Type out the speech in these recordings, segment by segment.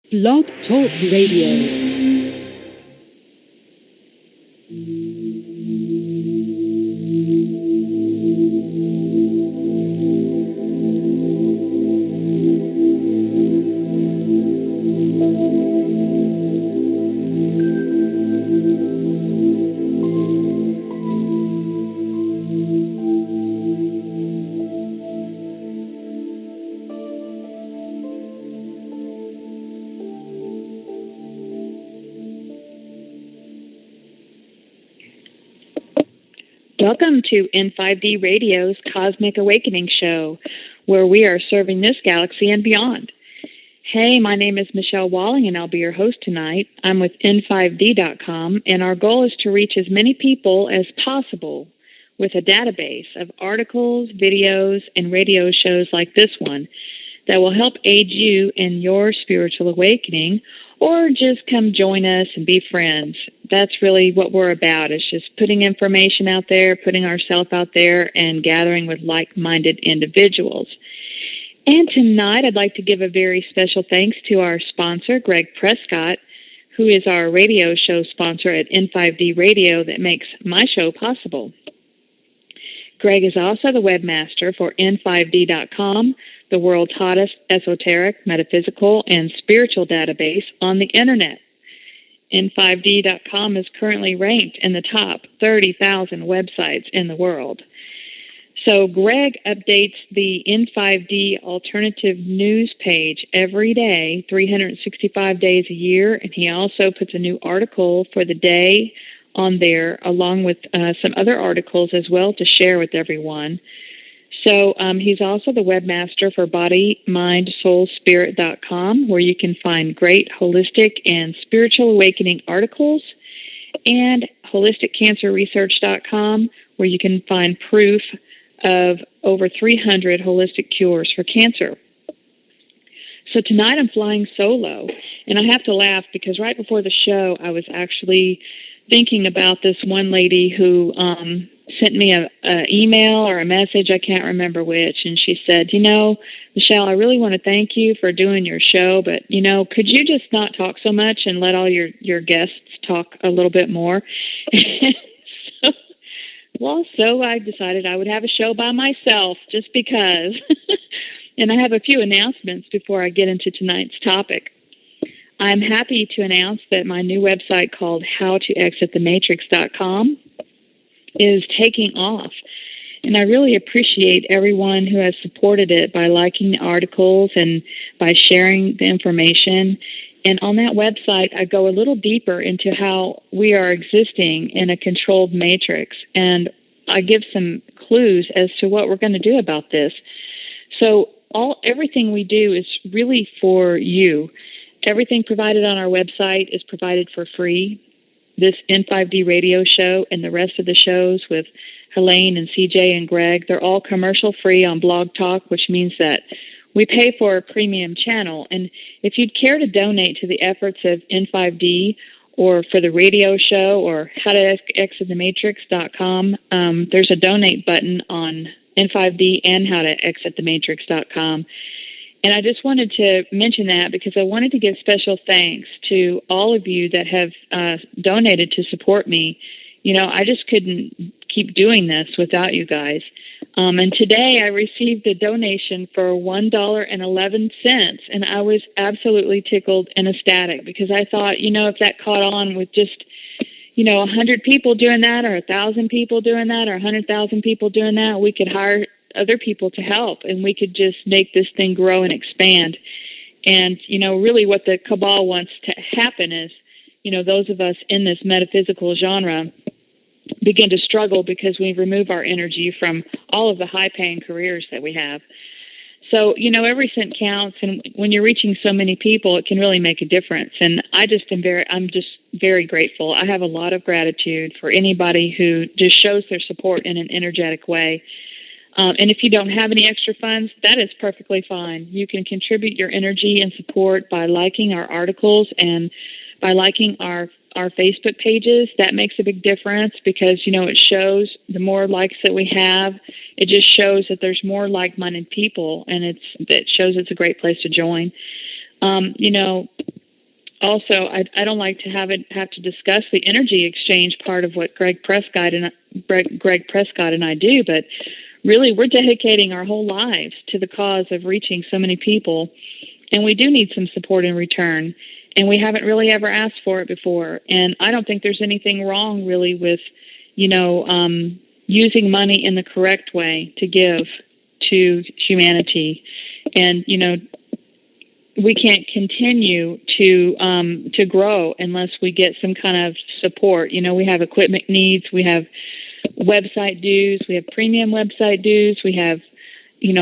Blog Talk Radio. Welcome to N5D Radio's Cosmic Awakening Show, where we are serving this galaxy and beyond. Hey, my name is Michelle Walling, and I'll be your host tonight. I'm with N5D.com, and our goal is to reach as many people as possible with a database of articles, videos, and radio shows like this one that will help aid you in your spiritual awakening, or just come join us and be friends. That's really what we're about, is just putting information out there, putting ourselves out there, and gathering with like-minded individuals. And tonight, I'd like to give a very special thanks to our sponsor, Greg Prescott, who is our radio show sponsor at N5D Radio that makes my show possible. Greg is also the webmaster for N5D.com, the world's hottest esoteric, metaphysical, and spiritual database on the Internet. N5D.com is currently ranked in the top 30,000 websites in the world. So Greg updates the N5D alternative news page every day, 365 days a year, and he also puts a new article for the day on there, along with some other articles as well to share with everyone. So he's also the webmaster for BodyMindSoulSpirit.com, where you can find great holistic and spiritual awakening articles, and HolisticCancerResearch.com, where you can find proof of over 300 holistic cures for cancer. So tonight I'm flying solo, and I have to laugh because right before the show I was actually thinking about this one lady who sent me a email or a message, I can't remember which, and she said, Michelle, I really want to thank you for doing your show, but, could you just not talk so much and let all your guests talk a little bit more? So I decided I would have a show by myself just because. And I have a few announcements before I get into tonight's topic. I'm happy to announce that my new website called HowToExitTheMatrix.com is taking off. And I really appreciate everyone who has supported it by liking the articles and by sharing the information. And on that website, I go a little deeper into how we are existing in a controlled matrix. And I give some clues as to what we're going to do about this. So everything we do is really for you. Everything provided on our website is provided for free. This N5D radio show and the rest of the shows with Helene and CJ and Greg, they're all commercial free on Blog Talk, which means that we pay for a premium channel. And if you'd care to donate to the efforts of N5D or for the radio show or HowToExitTheMatrix.com, there's a donate button on N5D and HowToExitTheMatrix.com. And I just wanted to mention that because I wanted to give special thanks to all of you that have donated to support me. I just couldn't keep doing this without you guys. And today I received a donation for $1.11, and I was absolutely tickled and ecstatic because I thought, if that caught on with just 100 people doing that or 1,000 people doing that or 100,000 people doing that, we could hire other people to help, and we could just make this thing grow and expand. And, really what the cabal wants to happen is, those of us in this metaphysical genre begin to struggle because we remove our energy from all of the high-paying careers that we have. So, every cent counts, and when you're reaching so many people, it can really make a difference. And I'm just very grateful. I have a lot of gratitude for anybody who just shows their support in an energetic way. And if you don't have any extra funds, that is perfectly fine. You can contribute your energy and support by liking our articles and by liking our Facebook pages. That makes a big difference because, it shows the more likes that we have, it just shows that there's more like-minded people, and it shows it's a great place to join. also, I don't like to have to discuss the energy exchange part of what Greg Prescott and I do, but really we're dedicating our whole lives to the cause of reaching so many people, and we do need some support in return, and we haven't really ever asked for it before. And I don't think there's anything wrong really with, using money in the correct way to give to humanity. And, we can't continue to grow unless we get some kind of support. We have equipment needs, we have website dues, we have premium website dues, we have,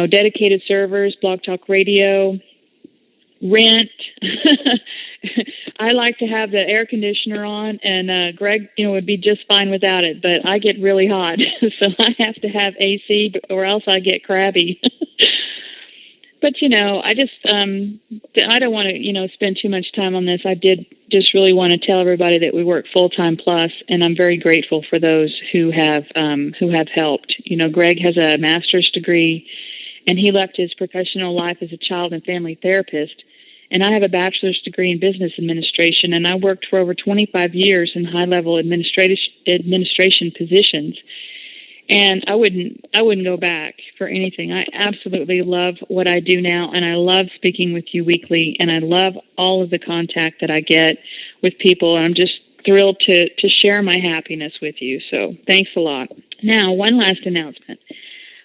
dedicated servers, Blog Talk Radio, rent. I like to have the air conditioner on, and Greg, would be just fine without it, but I get really hot, so I have to have AC or else I get crabby. But, I don't want to, spend too much time on this. I did just really want to tell everybody that we work full-time plus, and I'm very grateful for those who have helped. Greg has a master's degree, and he left his professional life as a child and family therapist. And I have a bachelor's degree in business administration, and I worked for over 25 years in high-level administration positions. And I wouldn't go back for anything. I absolutely love what I do now, and I love speaking with you weekly, and I love all of the contact that I get with people. And I'm just thrilled to share my happiness with you. So thanks a lot. Now, one last announcement.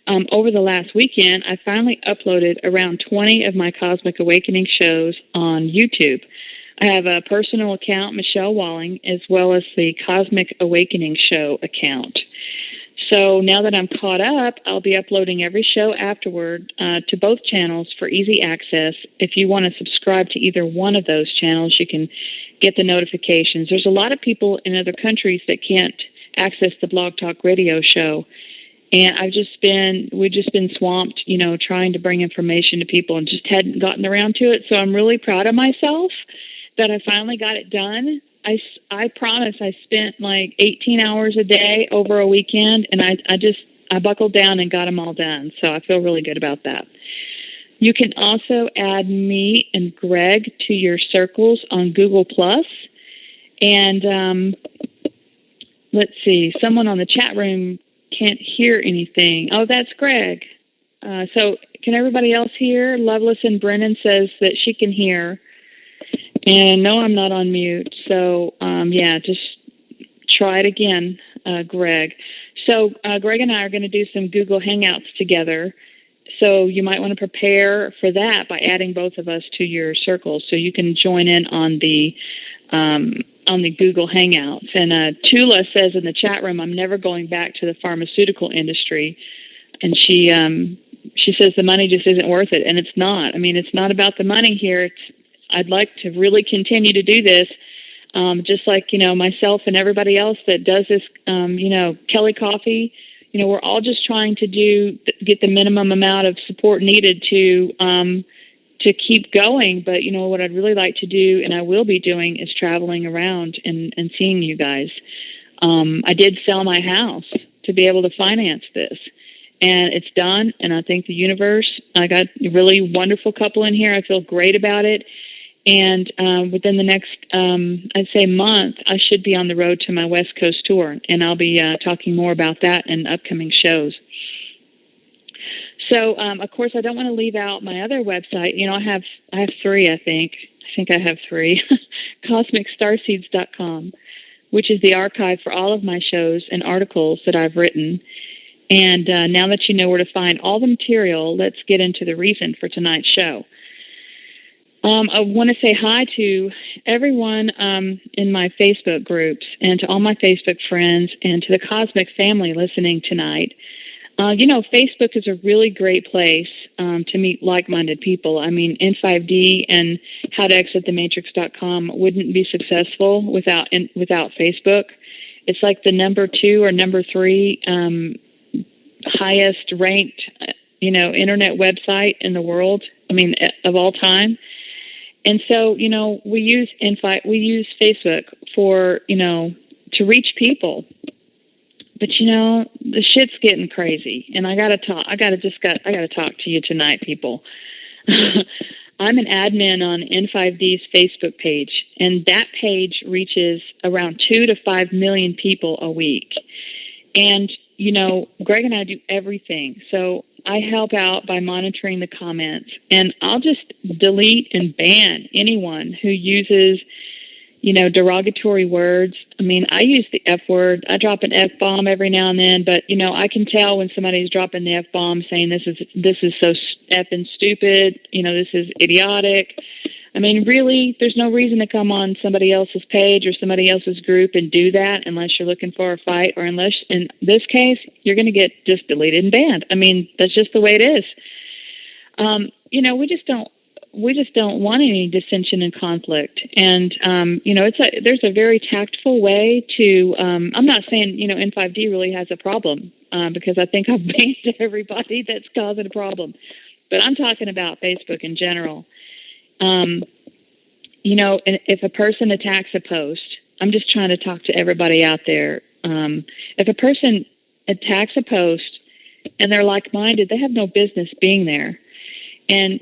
Over the last weekend, I finally uploaded around 20 of my Cosmic Awakening shows on YouTube. I have a personal account, Michelle Walling, as well as the Cosmic Awakening Show account. So now that I'm caught up, I'll be uploading every show afterward to both channels for easy access. If you want to subscribe to either one of those channels, you can get the notifications. There's a lot of people in other countries that can't access the Blog Talk Radio show. And we've just been swamped, trying to bring information to people and just hadn't gotten around to it. So I'm really proud of myself that I finally got it done. I promise I spent like 18 hours a day over a weekend, and I buckled down and got them all done. So I feel really good about that. You can also add me and Greg to your circles on Google+. And let's see, someone on the chat room can't hear anything. Oh, that's Greg. So can everybody else hear? Loveless and Brennan says that she can hear. And no, I'm not on mute. So, just try it again, Greg. So Greg and I are going to do some Google Hangouts together. So you might want to prepare for that by adding both of us to your circles, so you can join in on the Google Hangouts. And Tula says in the chat room, I'm never going back to the pharmaceutical industry. And she says the money just isn't worth it. And it's not. I mean, it's not about the money here. I'd like to really continue to do this, just like, myself and everybody else that does this, Kelly Coffee. We're all just trying to get the minimum amount of support needed to keep going. But, what I'd really like to do, and I will be doing, is traveling around and seeing you guys. I did sell my house to be able to finance this, and it's done. And I think the universe, I got a really wonderful couple in here. I feel great about it. And within the next, I'd say month, I should be on the road to my West Coast tour, and I'll be talking more about that in upcoming shows. So, of course, I don't want to leave out my other website. I have three, I think. I have three. CosmicStarseeds.com, which is the archive for all of my shows and articles that I've written. And now that you know where to find all the material, let's get into the reason for tonight's show. I want to say hi to everyone in my Facebook groups, and to all my Facebook friends, and to the Cosmic family listening tonight. Facebook is a really great place to meet like-minded people. I mean, N5D and howtoexitthematrix.com wouldn't be successful without Facebook. It's like the number 2 or number 3 highest ranked, internet website in the world. I mean, of all time. And so, we use Facebook for, to reach people. But, the shit's getting crazy, and I gotta talk to you tonight, people. I'm an admin on N5D's Facebook page, and that page reaches around 2 to 5 million people a week. And, Greg and I do everything. So I help out by monitoring the comments, and I'll just delete and ban anyone who uses, derogatory words. I mean, I use the F word. I drop an F-bomb every now and then, but, I can tell when somebody's dropping the F-bomb saying this is so effing stupid, this is idiotic. I mean, really, there's no reason to come on somebody else's page or somebody else's group and do that unless you're looking for a fight, or unless, in this case, you're going to get just deleted and banned. I mean, that's just the way it is. We just don't want any dissension and conflict. And, there's a very tactful way to, I'm not saying, N5D really has a problem, because I think I've banned everybody that's causing a problem. But I'm talking about Facebook in general. And if a person attacks a post, I'm just trying to talk to everybody out there. If a person attacks a post and they're like-minded, they have no business being there. And,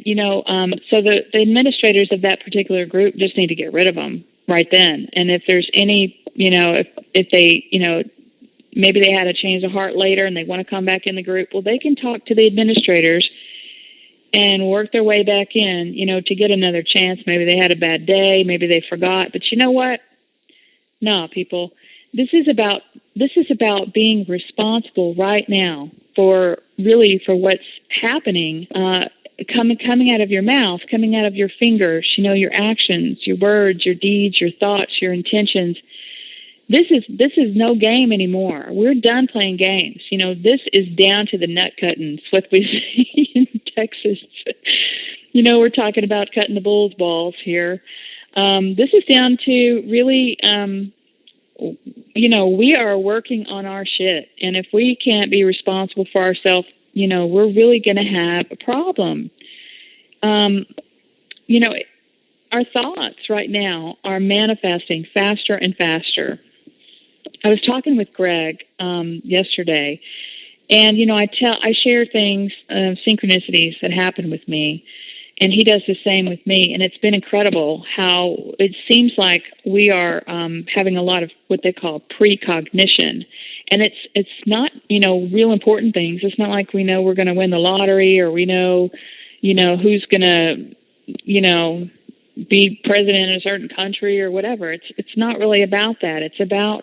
so the administrators of that particular group just need to get rid of them right then. And if there's any, if they, maybe they had a change of heart later and they want to come back in the group, well, they can talk to the administrators and work their way back in, to get another chance. Maybe they had a bad day, maybe they forgot. But you know what? No, people, this is about being responsible right now for what's happening, coming out of your mouth, coming out of your fingers, your actions, your words, your deeds, your thoughts, your intentions. This is no game anymore. We're done playing games. This is down to the nut cuttings, what we see in Texas. We're talking about cutting the bull's balls here. This is down to really, we are working on our shit. And if we can't be responsible for ourselves, we're really going to have a problem. Our thoughts right now are manifesting faster and faster. I was talking with Greg yesterday, and I share things, synchronicities that happen with me, and he does the same with me. And it's been incredible how it seems like we are having a lot of what they call precognition, and it's not real important things. It's not like we know we're going to win the lottery, or we know who's going to be president in a certain country or whatever. It's not really about that. It's about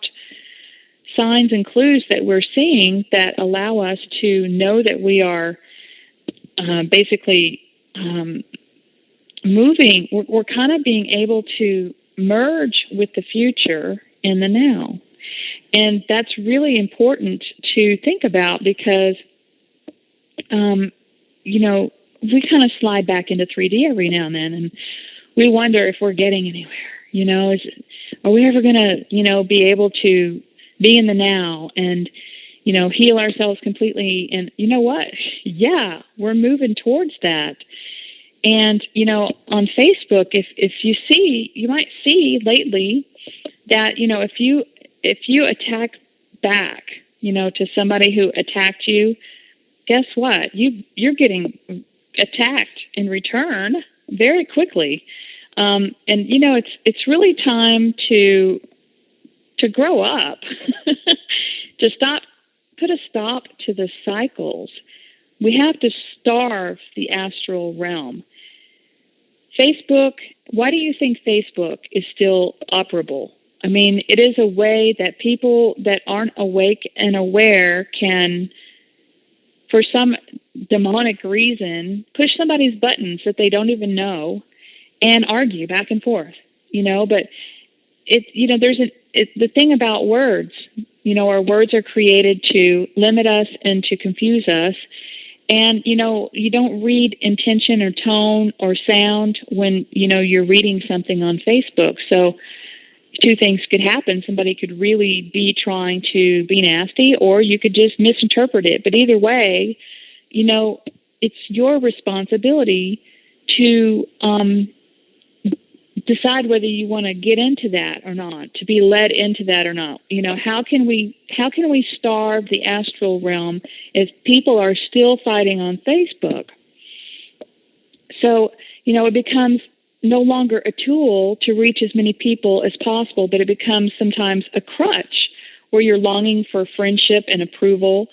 signs and clues that we're seeing that allow us to know that we are basically moving. We're kind of being able to merge with the future in the now. And that's really important to think about because, we kind of slide back into 3D every now and then, and we wonder if we're getting anywhere. Are we ever going to, be able to be in the now and, heal ourselves completely? And you know what? Yeah, we're moving towards that. And, on Facebook, if you might see lately that, if you attack back, to somebody who attacked you, guess what? You're getting attacked in return very quickly. And it's really time to grow up, to put a stop to the cycles. We have to starve the astral realm. Facebook, why do you think Facebook is still operable? I mean, it is a way that people that aren't awake and aware can, for some demonic reason, push somebody's buttons that they don't even know and argue back and forth, but the thing about words, our words are created to limit us and to confuse us. And, you don't read intention or tone or sound when, you're reading something on Facebook. So two things could happen. Somebody could really be trying to be nasty, or you could just misinterpret it. But either way, it's your responsibility to decide whether you want to get into that or not, to be led into that or not. How can we starve the astral realm if people are still fighting on Facebook? So, it becomes no longer a tool to reach as many people as possible, but it becomes sometimes a crutch where you're longing for friendship and approval.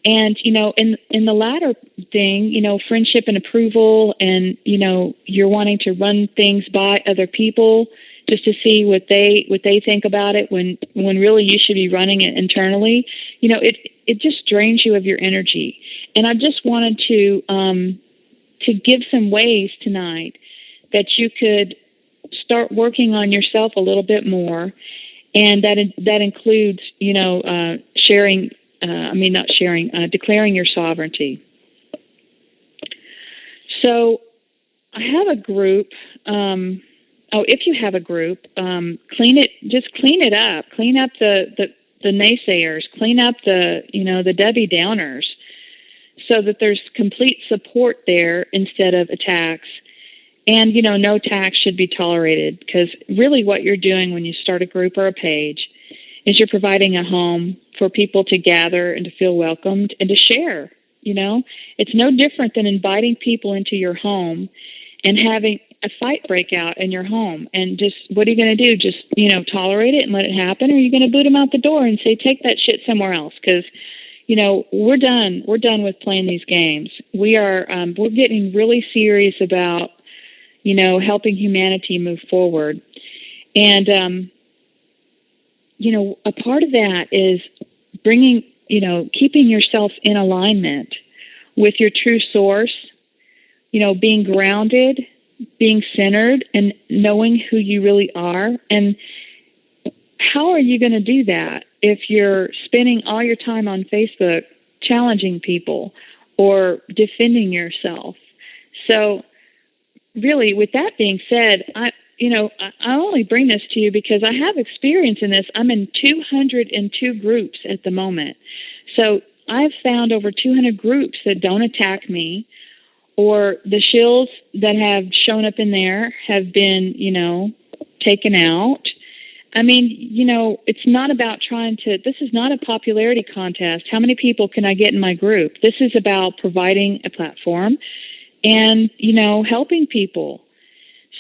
And, in the latter thing, friendship and approval and, you're wanting to run things by other people just to see what they think about it when really you should be running it internally. It just drains you of your energy. And I just wanted to give some ways tonight that you could start working on yourself a little bit more. And that includes, declaring your sovereignty. So I have a group. If you have a group, clean it up. Clean up the naysayers. Clean up the Debbie Downers, so that there's complete support there instead of attacks. And, no attacks should be tolerated, because really what you're doing when you start a group or a page is you're providing a home for people to gather and to feel welcomed and to share. It's no different than inviting people into your home and having a fight break out in your home. And just, what are you going to do? Just, tolerate it and let it happen? Or are you going to boot them out the door and say, take that shit somewhere else? Because, we're done. We're done with playing these games. We're getting really serious about, helping humanity move forward. And, a part of that is bringing, keeping yourself in alignment with your true source, being grounded, being centered, and knowing who you really are. And how are you going to do that if you're spending all your time on Facebook challenging people or defending yourself? So really, with that being said, I only bring this to you because I have experience in this. I'm in 202 groups at the moment. So I've found over 200 groups that don't attack me, or the shills that have shown up in there have been, taken out. I mean, it's not about this is not a popularity contest. How many people can I get in my group? This is about providing a platform and, helping people.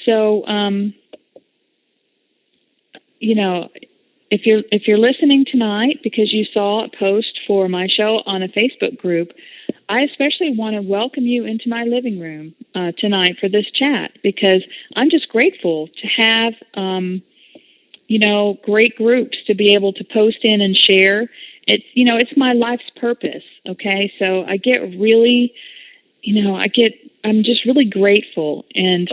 So, if you're listening tonight because you saw a post for my show on a Facebook group, I especially want to welcome you into my living room tonight for this chat, because I'm just grateful to have, great groups to be able to post in and share. It's my life's purpose. Okay. So I get really, I'm just really grateful. And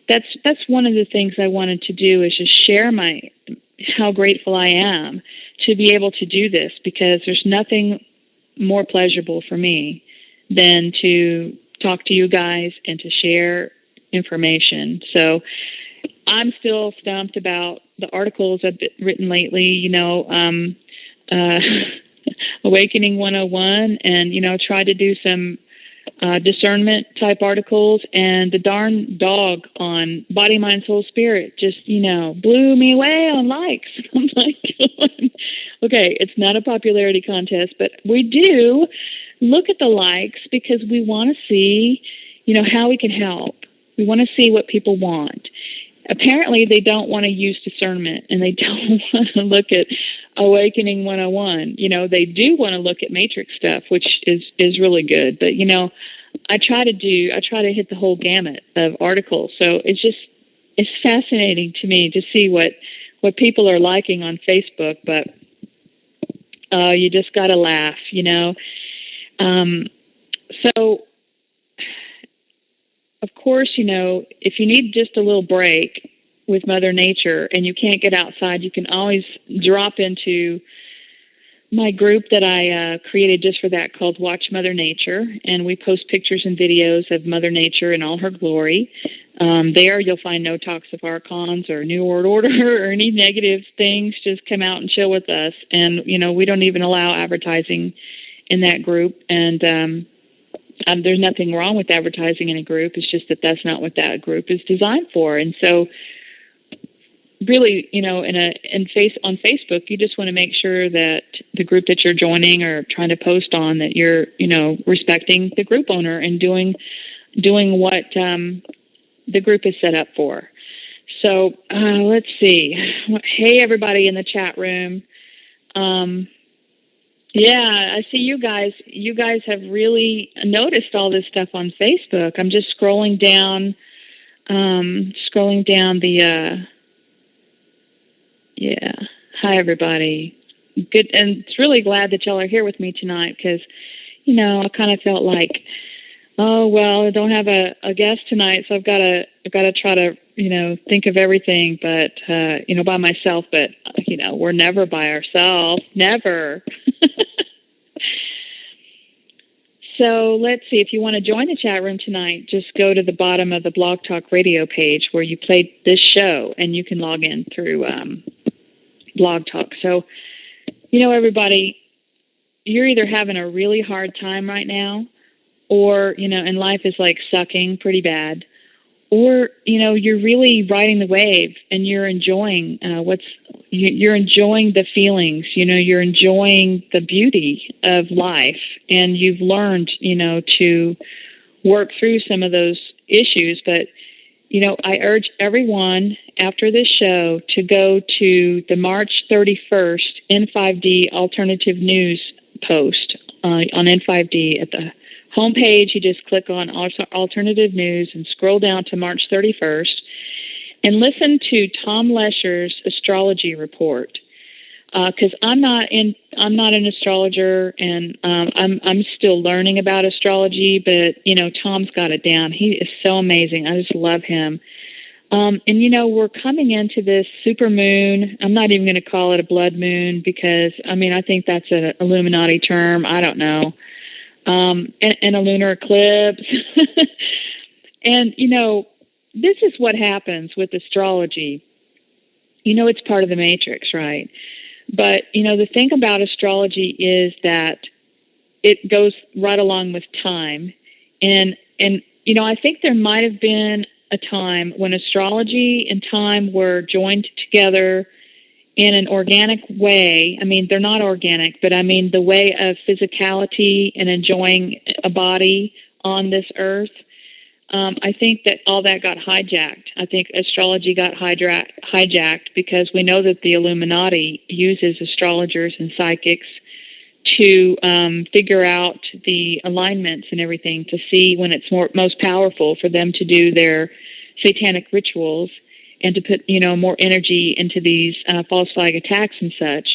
that's one of the things I wanted to do, is just share how grateful I am to be able to do this, because there's nothing more pleasurable for me than to talk to you guys and to share information. So I'm still stumped about the articles I've written lately, Awakening 101, and, tried to do some discernment type articles, and the darn dog on Body, Mind, Soul, Spirit just, blew me away on likes. I'm like, okay, it's not a popularity contest, but we do look at the likes because we want to see, how we can help. We want to see what people want. Apparently, they don't want to use discernment, and they don't want to look at Awakening 101. They do want to look at Matrix stuff, which is really good. But, I try to hit the whole gamut of articles. So it's fascinating to me to see what people are liking on Facebook. But you just got to laugh, So, of course, if you need just a little break with Mother Nature and you can't get outside, you can always drop into my group that I created just for that, called Watch Mother Nature, and we post pictures and videos of Mother Nature in all her glory. There you'll find no talks of archons or New World Order or any negative things. Just come out and chill with us. And, we don't even allow advertising in that group. And there's nothing wrong with advertising in a group. It's just that that's not what that group is designed for. And so really, on Facebook, you just want to make sure that the group that you're joining or trying to post on, that you're, respecting the group owner and doing what the group is set up for. So let's see. Hey, everybody in the chat room. Yeah, I see you guys. You guys have really noticed all this stuff on Facebook. I'm just scrolling down the. Yeah. Hi, everybody. Good, and it's really glad that y'all are here with me tonight because, I kind of felt like, oh well, I don't have a guest tonight, so I've got to try to think of everything, but by myself. But we're never by ourselves, never. So let's see. If you want to join the chat room tonight, just go to the bottom of the Blog Talk Radio page where you played this show, and you can log in through Blog Talk. So, everybody, you're either having a really hard time right now, or, and life is like sucking pretty bad, or, you're really riding the wave and you're enjoying you're enjoying the feelings, you're enjoying the beauty of life, and you've learned, to work through some of those issues. But, I urge everyone after this show to go to the March 31st N5D Alternative News post on N5D. At the homepage, you just click on Alternative News and scroll down to March 31st and listen to Tom Lesher's astrology report. Because I'm not an astrologer, and I'm still learning about astrology. But Tom's got it down. He is so amazing. I just love him. And we're coming into this super moon. I'm not even going to call it a blood moon because I think that's an Illuminati term. I don't know. And a lunar eclipse. And this is what happens with astrology. It's part of the matrix, right? But, the thing about astrology is that it goes right along with time. And I think there might have been a time when astrology and time were joined together in an organic way. They're not organic, but the way of physicality and enjoying a body on this earth. I think that all that got hijacked. I think astrology got hijacked because we know that the Illuminati uses astrologers and psychics to figure out the alignments and everything to see when it's most powerful for them to do their satanic rituals and to put, more energy into these false flag attacks and such.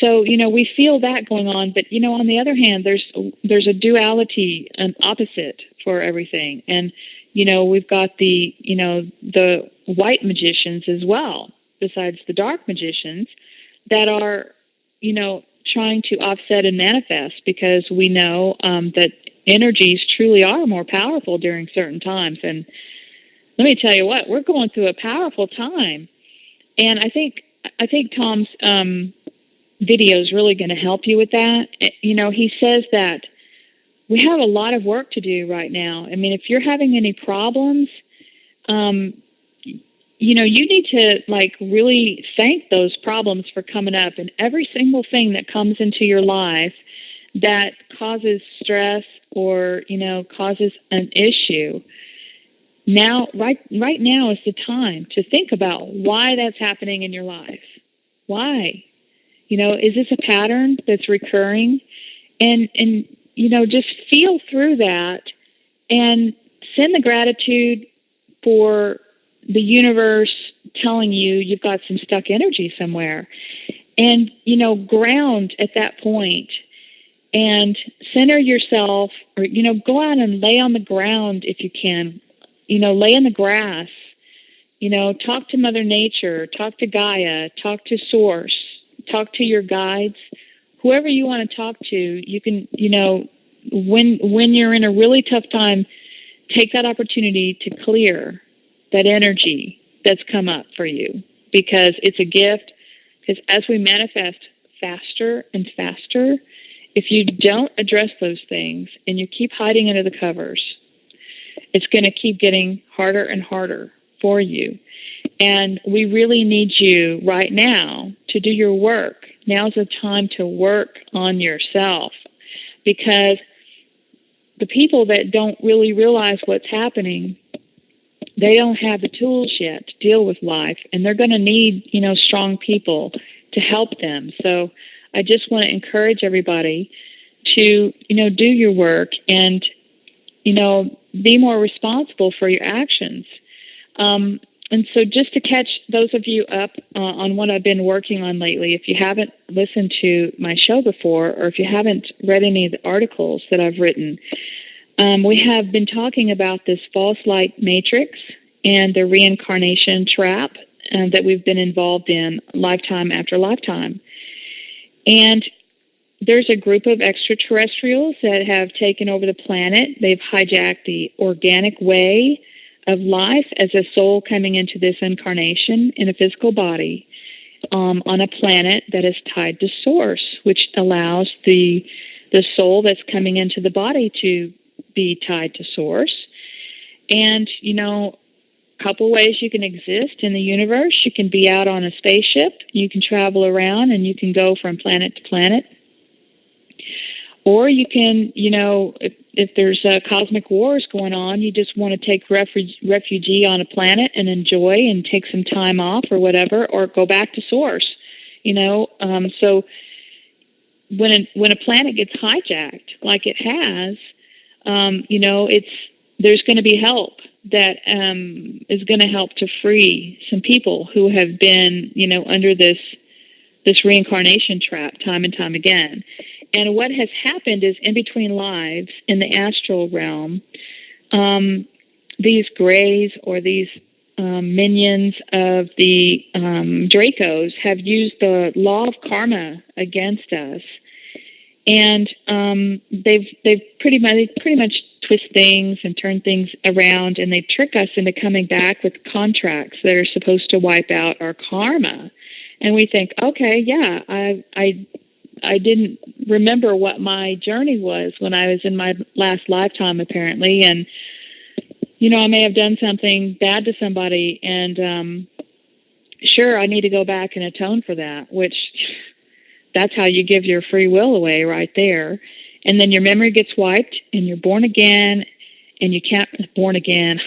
So, we feel that going on, but, on the other hand, there's a duality, an opposite for everything. And, we've got the white magicians as well, besides the dark magicians that are, trying to offset and manifest, because we know that energies truly are more powerful during certain times. And let me tell you what, we're going through a powerful time. And I think Tom's video is really going to help you with that. He says that we have a lot of work to do right now. If you're having any problems, you need to really thank those problems for coming up, and every single thing that comes into your life that causes stress or, causes an issue. Now, right now is the time to think about why that's happening in your life. Why? Is this a pattern that's recurring? And just feel through that and send the gratitude for the universe telling you you've got some stuck energy somewhere. And, ground at that point and center yourself, or, go out and lay on the ground if you can, lay in the grass, talk to Mother Nature, talk to Gaia, talk to Source, talk to your guides, whoever you want to talk to. You can, when you're in a really tough time, take that opportunity to clear that energy that's come up for you, because it's a gift. Because as we manifest faster and faster, if you don't address those things and you keep hiding under the covers, it's going to keep getting harder and harder for you. And we really need you right now to do your work. Now's the time to work on yourself, because the people that don't really realize what's happening, they don't have the tools yet to deal with life, and they're going to need, strong people to help them. So I just want to encourage everybody to, do your work and, be more responsible for your actions. And so just to catch those of you up on what I've been working on lately, if you haven't listened to my show before, or if you haven't read any of the articles that I've written, we have been talking about this false light matrix and the reincarnation trap that we've been involved in lifetime after lifetime. And there's a group of extraterrestrials that have taken over the planet. They've hijacked the organic way of life as a soul coming into this incarnation in a physical body on a planet that is tied to source, which allows the soul that's coming into the body to be tied to source. And, a couple ways you can exist in the universe. You can be out on a spaceship. You can travel around and you can go from planet to planet. Or you can, if there's cosmic wars going on, you just want to take refugee on a planet and enjoy and take some time off or whatever, or go back to source, So when a planet gets hijacked, like it has, there's going to be help that is going to help to free some people who have been, under this reincarnation trap time and time again. And what has happened is, in between lives in the astral realm, these grays or these minions of the Dracos have used the law of karma against us, and they've pretty much twist things and turn things around, and they trick us into coming back with contracts that are supposed to wipe out our karma. And we think, okay, yeah, I didn't remember what my journey was when I was in my last lifetime, apparently. And, I may have done something bad to somebody, and sure, I need to go back and atone for that, which that's how you give your free will away right there. And then your memory gets wiped, and you're born again, and you can't, you're born again,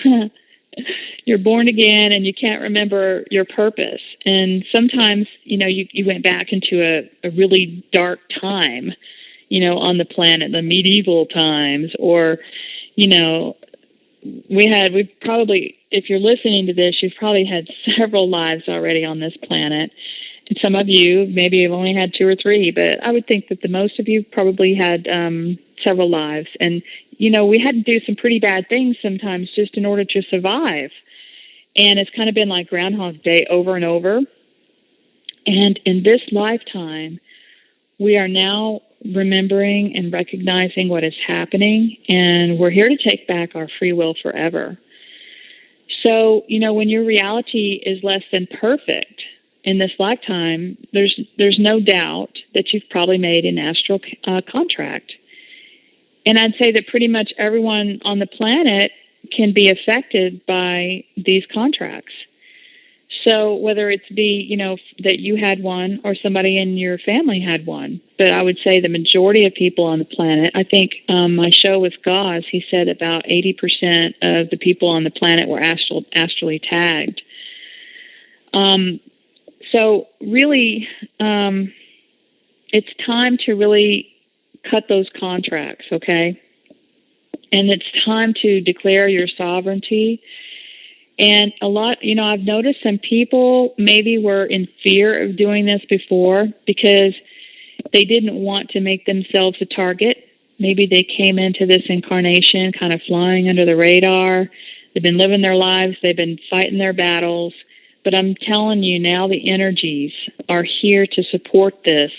and you can't remember your purpose. And sometimes, you went back into a really dark time, on the planet, the medieval times, or, we've probably, if you're listening to this, you've probably had several lives already on this planet. And some of you maybe have only had 2 or 3, but I would think that the most of you probably had several lives. And, we had to do some pretty bad things sometimes just in order to survive. And it's kind of been like Groundhog Day over and over. And in this lifetime, we are now remembering and recognizing what is happening, and we're here to take back our free will forever. So, when your reality is less than perfect in this lifetime, there's no doubt that you've probably made an astral contract. And I'd say that pretty much everyone on the planet can be affected by these contracts. So whether it's that you had one or somebody in your family had one, but I would say the majority of people on the planet, I think my show with Gauze, he said about 80% of the people on the planet were astrally tagged. So really, it's time to really cut those contracts, okay? And it's time to declare your sovereignty. And a lot, I've noticed some people maybe were in fear of doing this before because they didn't want to make themselves a target. Maybe they came into this incarnation kind of flying under the radar. They've been living their lives. They've been fighting their battles. But I'm telling you now, the energies are here to support this.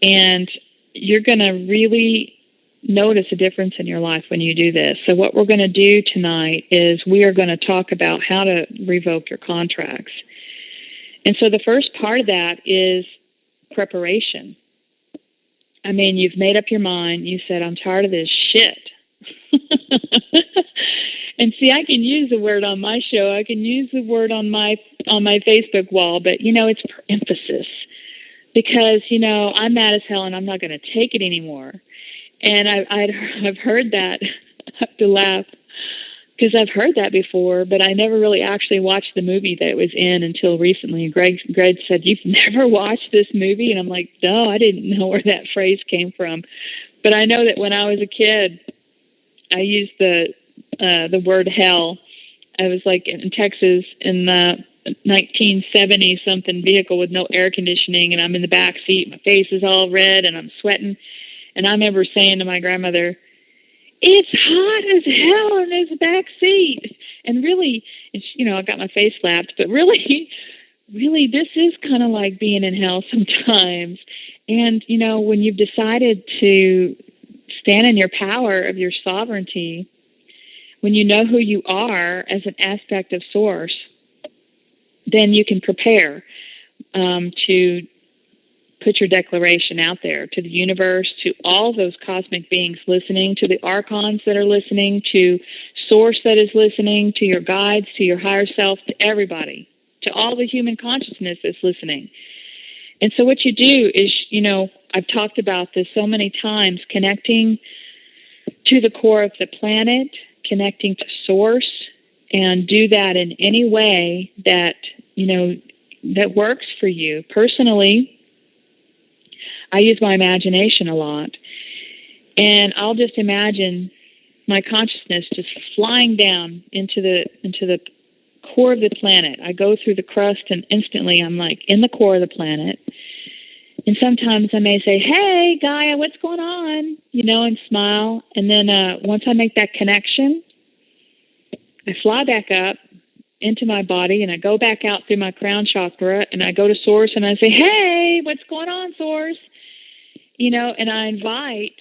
And you're going to really notice a difference in your life when you do this. So what we're going to do tonight is we are going to talk about how to revoke your contracts. And so the first part of that is preparation. I mean, you've made up your mind. You said, I'm tired of this shit. And see, I can use the word on my show. I can use the word on my Facebook wall, but, it's emphasis. Because, I'm mad as hell and I'm not going to take it anymore. And I've heard that. I have to laugh because I've heard that before, but I never really actually watched the movie that it was in until recently. Greg said, "You've never watched this movie?" And I'm like, "No, I didn't know where that phrase came from." But I know that when I was a kid, I used the word hell. I was like in Texas in the 1970 something vehicle with no air conditioning, and I'm in the back seat. My face is all red, and I'm sweating. And I remember saying to my grandmother, "It's hot as hell in this back seat." And really, I got my face slapped, but really, this is kind of like being in hell sometimes. And, when you've decided to stand in your power of your sovereignty, when you know who you are as an aspect of Source, then you can prepare to put your declaration out there to the universe, to all those cosmic beings listening, to the archons that are listening, to Source that is listening, to your guides, to your higher self, to everybody, to all the human consciousness that's listening. And so what you do is, I've talked about this so many times, connecting to the core of the planet, connecting to Source, and do that in any way that, that works for you. Personally, I use my imagination a lot, and I'll just imagine my consciousness just flying down into the core of the planet. I go through the crust, and instantly I'm like in the core of the planet. And sometimes I may say, "Hey, Gaia, what's going on?" And smile. And then once I make that connection, I fly back up into my body, and I go back out through my crown chakra, and I go to Source, and I say, "Hey, what's going on, Source?" And I invite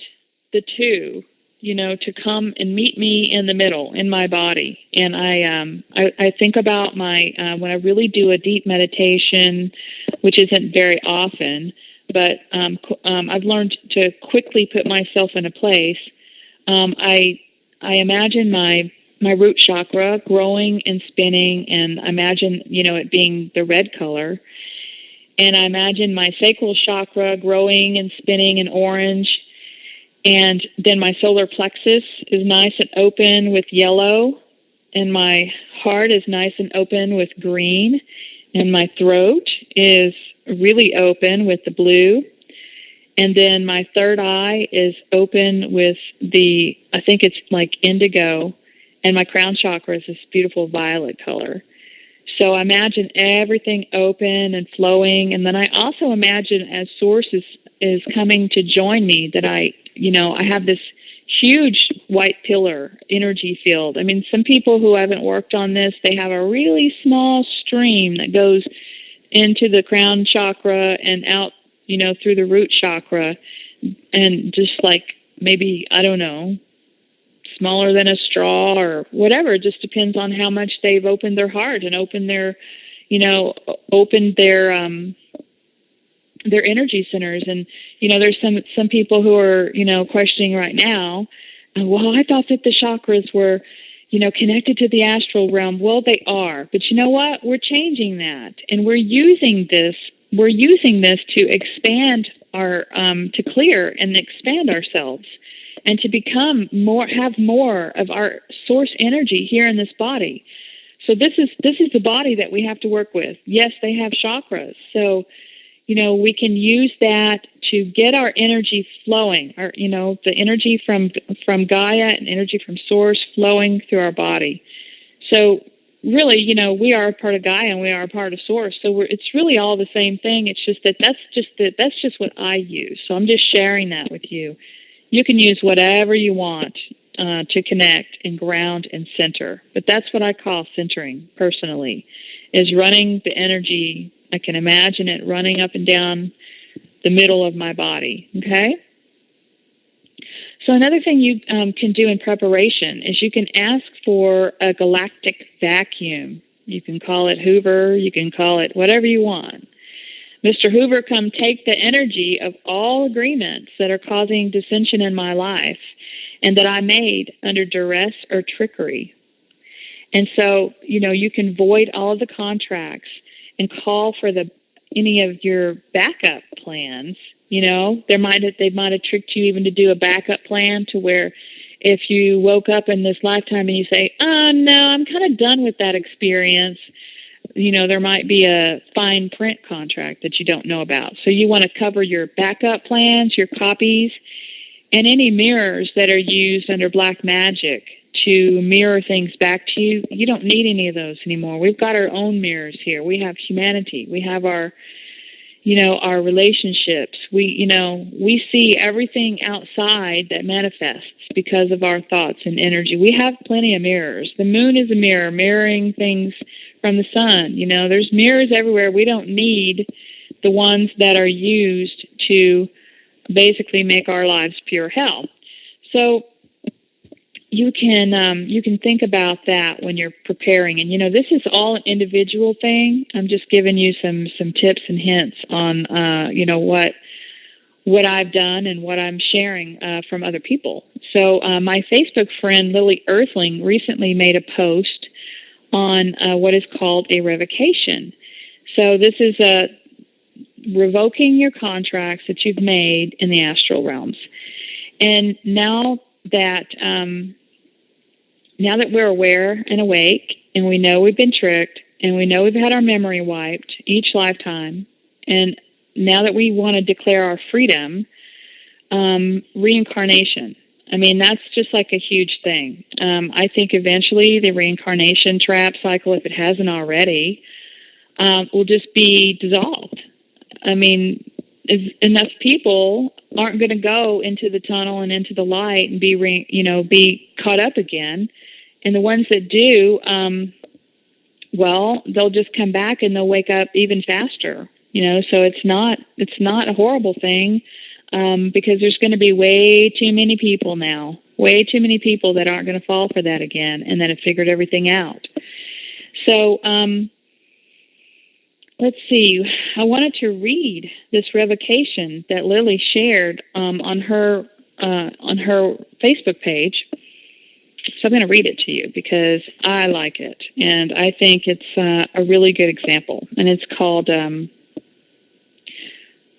the two, to come and meet me in the middle, in my body. And I think about my, when I really do a deep meditation, which isn't very often, but I've learned to quickly put myself in a place. I imagine my root chakra growing and spinning, and I imagine, it being the red color. And I imagine my sacral chakra growing and spinning in orange. And then my solar plexus is nice and open with yellow. And my heart is nice and open with green. And my throat is really open with the blue. And then my third eye is open with I think it's like indigo. And my crown chakra is this beautiful violet color. So I imagine everything open and flowing. And then I also imagine as Source is coming to join me, that I have this huge white pillar energy field. I mean, some people who haven't worked on this, they have a really small stream that goes into the crown chakra and out, through the root chakra. And just like maybe, I don't know, smaller than a straw or whatever. It just depends on how much they've opened their heart and opened their energy centers. And, there's some people who are, questioning right now, well, I thought that the chakras were, connected to the astral realm. Well, they are, but you know what? We're changing that, and we're using this to expand our, to clear and expand ourselves, and to become have more of our Source energy here in this body. So this is the body that we have to work with. Yes, they have chakras. So, we can use that to get our energy flowing, the energy from Gaia and energy from Source flowing through our body. So really, we are a part of Gaia and we are a part of Source. So it's really all the same thing. It's just that's just what I use. So I'm just sharing that with you. You can use whatever you want to connect and ground and center. But that's what I call centering personally, is running the energy. I can imagine it running up and down the middle of my body, okay? So another thing you can do in preparation is you can ask for a galactic vacuum. You can call it Hoover. You can call it whatever you want. Mr. Hoover, come take the energy of all agreements that are causing dissension in my life and that I made under duress or trickery. And so, you can void all of the contracts and call for any of your backup plans. They might have tricked you even to do a backup plan to where if you woke up in this lifetime and you say, oh, no, I'm kind of done with that experience, there might be a fine print contract that you don't know about. So you want to cover your backup plans, your copies, and any mirrors that are used under black magic to mirror things back to you. You don't need any of those anymore. We've got our own mirrors here. We have humanity. We have our relationships. We see everything outside that manifests because of our thoughts and energy. We have plenty of mirrors. The moon is a mirror, mirroring things from the sun. There's mirrors everywhere. We don't need the ones that are used to basically make our lives pure hell. So you can think about that when you're preparing. And this is all an individual thing. I'm just giving you some tips and hints on what I've done and what I'm sharing from other people. So my Facebook friend Lily Earthling recently made a post on what is called a revocation. So this is revoking your contracts that you've made in the astral realms. And now that we're aware and awake, and we know we've been tricked, and we know we've had our memory wiped each lifetime, and now that we want to declare our freedom, reincarnation. I mean, that's just like a huge thing. I think eventually the reincarnation trap cycle, if it hasn't already, will just be dissolved. I mean, enough people aren't going to go into the tunnel and into the light and be caught up again. And the ones that do, they'll just come back and they'll wake up even faster. So it's not a horrible thing. Because there's going to be way too many people now, way too many people that aren't going to fall for that again and that have figured everything out. So let's see. I wanted to read this revocation that Lily shared on her Facebook page. So I'm going to read it to you because I like it, and I think it's a really good example. And it's called...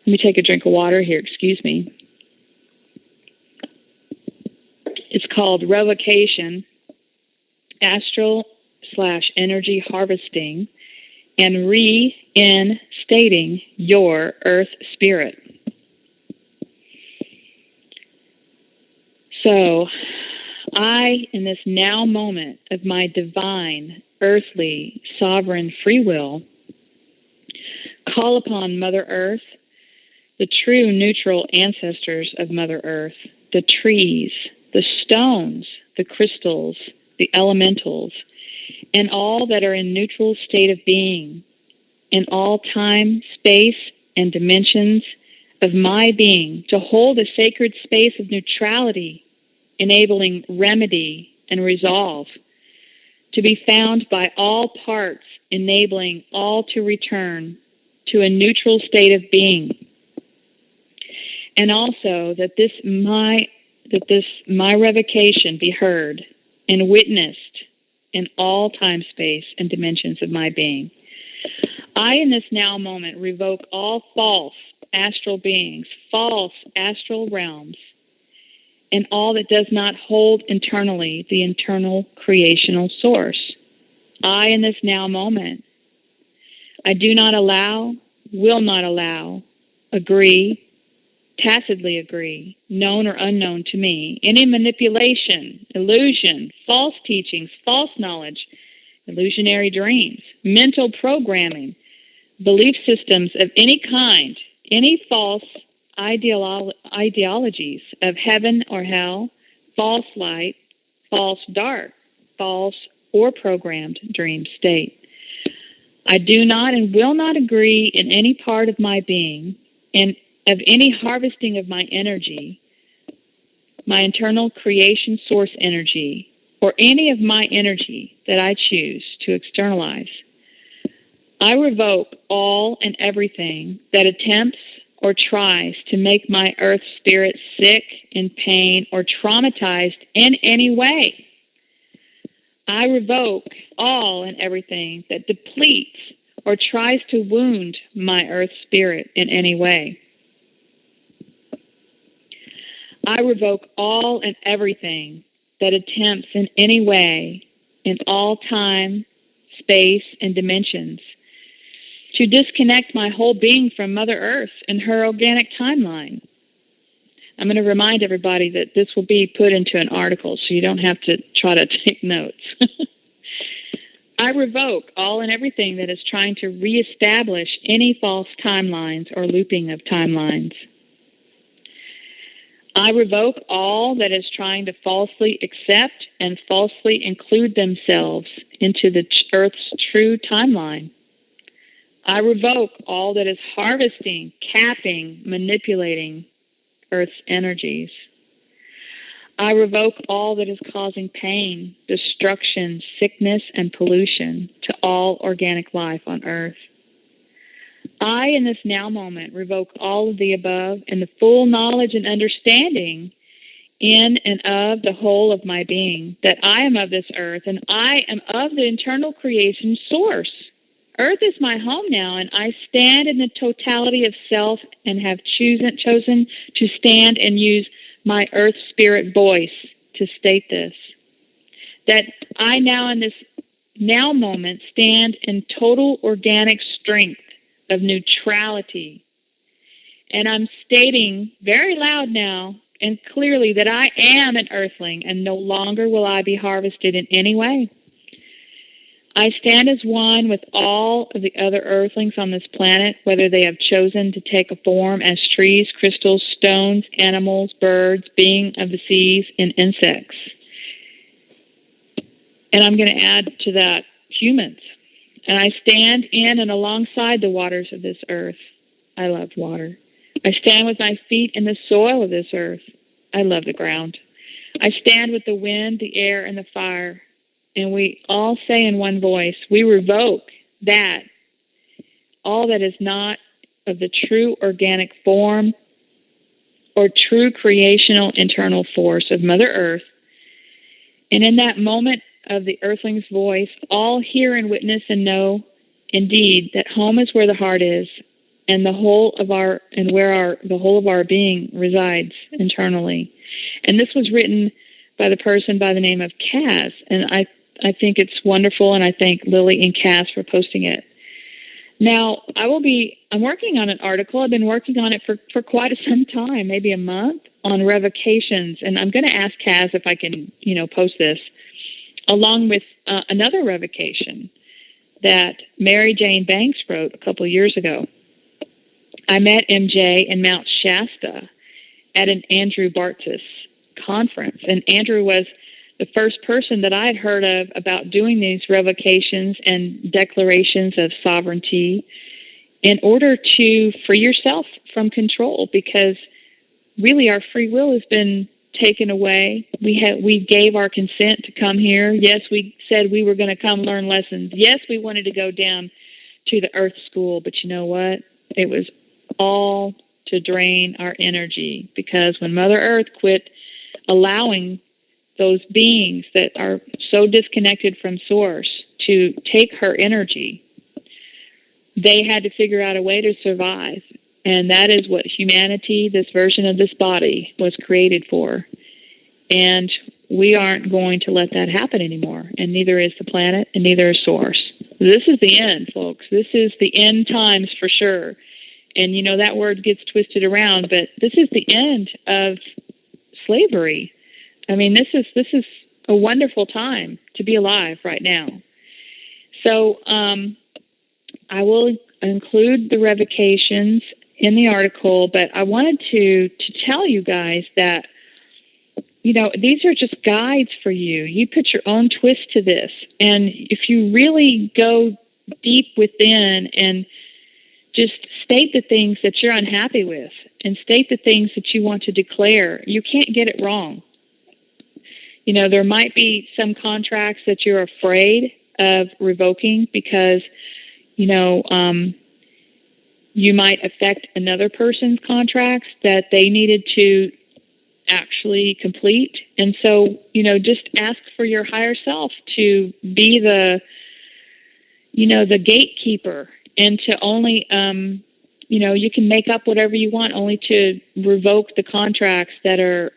Let me take a drink of water here, excuse me. It's called Revocation, Astral/Energy Harvesting, and Reinstating Your Earth Spirit. So, I, in this now moment of my divine, earthly, sovereign free will, call upon Mother Earth, the true neutral ancestors of Mother Earth, the trees, the stones, the crystals, the elementals, and all that are in neutral state of being, in all time, space, and dimensions of my being, to hold a sacred space of neutrality, enabling remedy and resolve, to be found by all parts, enabling all to return to a neutral state of being. And also that this my revocation be heard and witnessed in all time, space, and dimensions of my being. I, in this now moment, revoke all false astral beings, false astral realms, and all that does not hold internally the internal creational source. I, in this now moment, I do not allow, will not allow, agree, tacitly agree, known or unknown to me, any manipulation, illusion, false teachings, false knowledge, illusionary dreams, mental programming, belief systems of any kind, any false ideologies of heaven or hell, false light, false dark, false or programmed dream state. I do not and will not agree in any part of my being and of any harvesting of my energy, my internal creation source energy, or any of my energy that I choose to externalize. I revoke all and everything that attempts or tries to make my earth spirit sick, in pain, or traumatized in any way. I revoke all and everything that depletes or tries to wound my earth spirit in any way. I revoke all and everything that attempts in any way, in all time, space, and dimensions, to disconnect my whole being from Mother Earth and her organic timeline. I'm going to remind everybody that this will be put into an article, so you don't have to try to take notes. I revoke all and everything that is trying to reestablish any false timelines or looping of timelines. I revoke all that is trying to falsely accept and falsely include themselves into the Earth's true timeline. I revoke all that is harvesting, capping, manipulating Earth's energies. I revoke all that is causing pain, destruction, sickness, and pollution to all organic life on Earth. I, in this now moment, revoke all of the above in the full knowledge and understanding in and of the whole of my being, that I am of this earth and I am of the internal creation source. Earth is my home now, and I stand in the totality of self and have chosen to stand and use my earth spirit voice to state this. That I now in this now moment stand in total organic strength of neutrality. And I'm stating very loud now and clearly that I am an earthling and no longer will I be harvested in any way. I stand as one with all of the other earthlings on this planet, whether they have chosen to take a form as trees, crystals, stones, animals, birds, beings of the seas, and insects. And I'm going to add to that humans. And I stand in and alongside the waters of this earth. I love water. I stand with my feet in the soil of this earth. I love the ground. I stand with the wind, the air, and the fire. And we all say in one voice, we revoke that, all that is not of the true organic form or true creational internal force of Mother Earth. And in that moment of the earthling's voice, all hear and witness and know, indeed, that home is where the heart is, and the whole of our being resides internally. And this was written by the person by the name of Kaz, and I think it's wonderful, and I thank Lily and Cass for posting it. Now, I'm working on an article. I've been working on it for quite some time, maybe a month, on revocations, and I'm going to ask Cass if I can, post this, along with another revocation that Mary Jane Banks wrote a couple years ago. I met MJ in Mount Shasta at an Andrew Bartzis conference, and Andrew was the first person that I had heard of about doing these revocations and declarations of sovereignty in order to free yourself from control, because really our free will has been taken away. We gave our consent to come here. Yes, we said we were going to come learn lessons. Yes, we wanted to go down to the Earth School, but you know what? It was all to drain our energy, because when Mother Earth quit allowing those beings that are so disconnected from Source to take her energy, they had to figure out a way to survive. And that is what humanity, this version of this body, was created for. And we aren't going to let that happen anymore. And neither is the planet, and neither is Source. This is the end, folks. This is the end times for sure. And, that word gets twisted around, but this is the end of slavery. I mean, this is a wonderful time to be alive right now. So I will include the revocations in the article, but I wanted to tell you guys that, these are just guides for you. You put your own twist to this. And if you really go deep within and just state the things that you're unhappy with and state the things that you want to declare, you can't get it wrong. There might be some contracts that you're afraid of revoking because, you might affect another person's contracts that they needed to actually complete. And so, just ask for your higher self to be the gatekeeper, and to only, you can make up whatever you want, only to revoke the contracts that are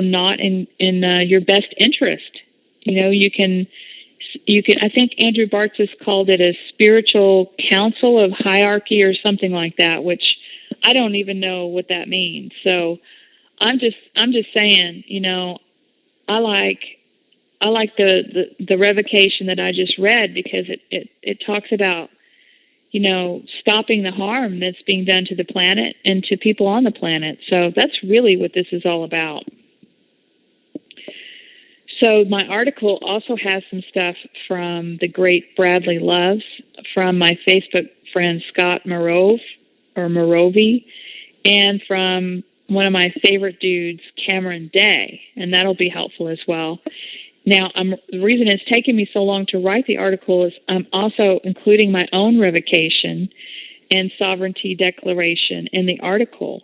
not in your best interest. You can. I think Andrew Bartzis called it a spiritual council of hierarchy or something like that, which I don't even know what that means. So I'm just saying, I like the revocation that I just read, because it talks about, stopping the harm that's being done to the planet and to people on the planet. So that's really what this is all about. So my article also has some stuff from the great Bradley Loves, from my Facebook friend Scott Morovy, and from one of my favorite dudes, Cameron Day, and that'll be helpful as well. Now, the reason it's taken me so long to write the article is I'm also including my own revocation and sovereignty declaration in the article.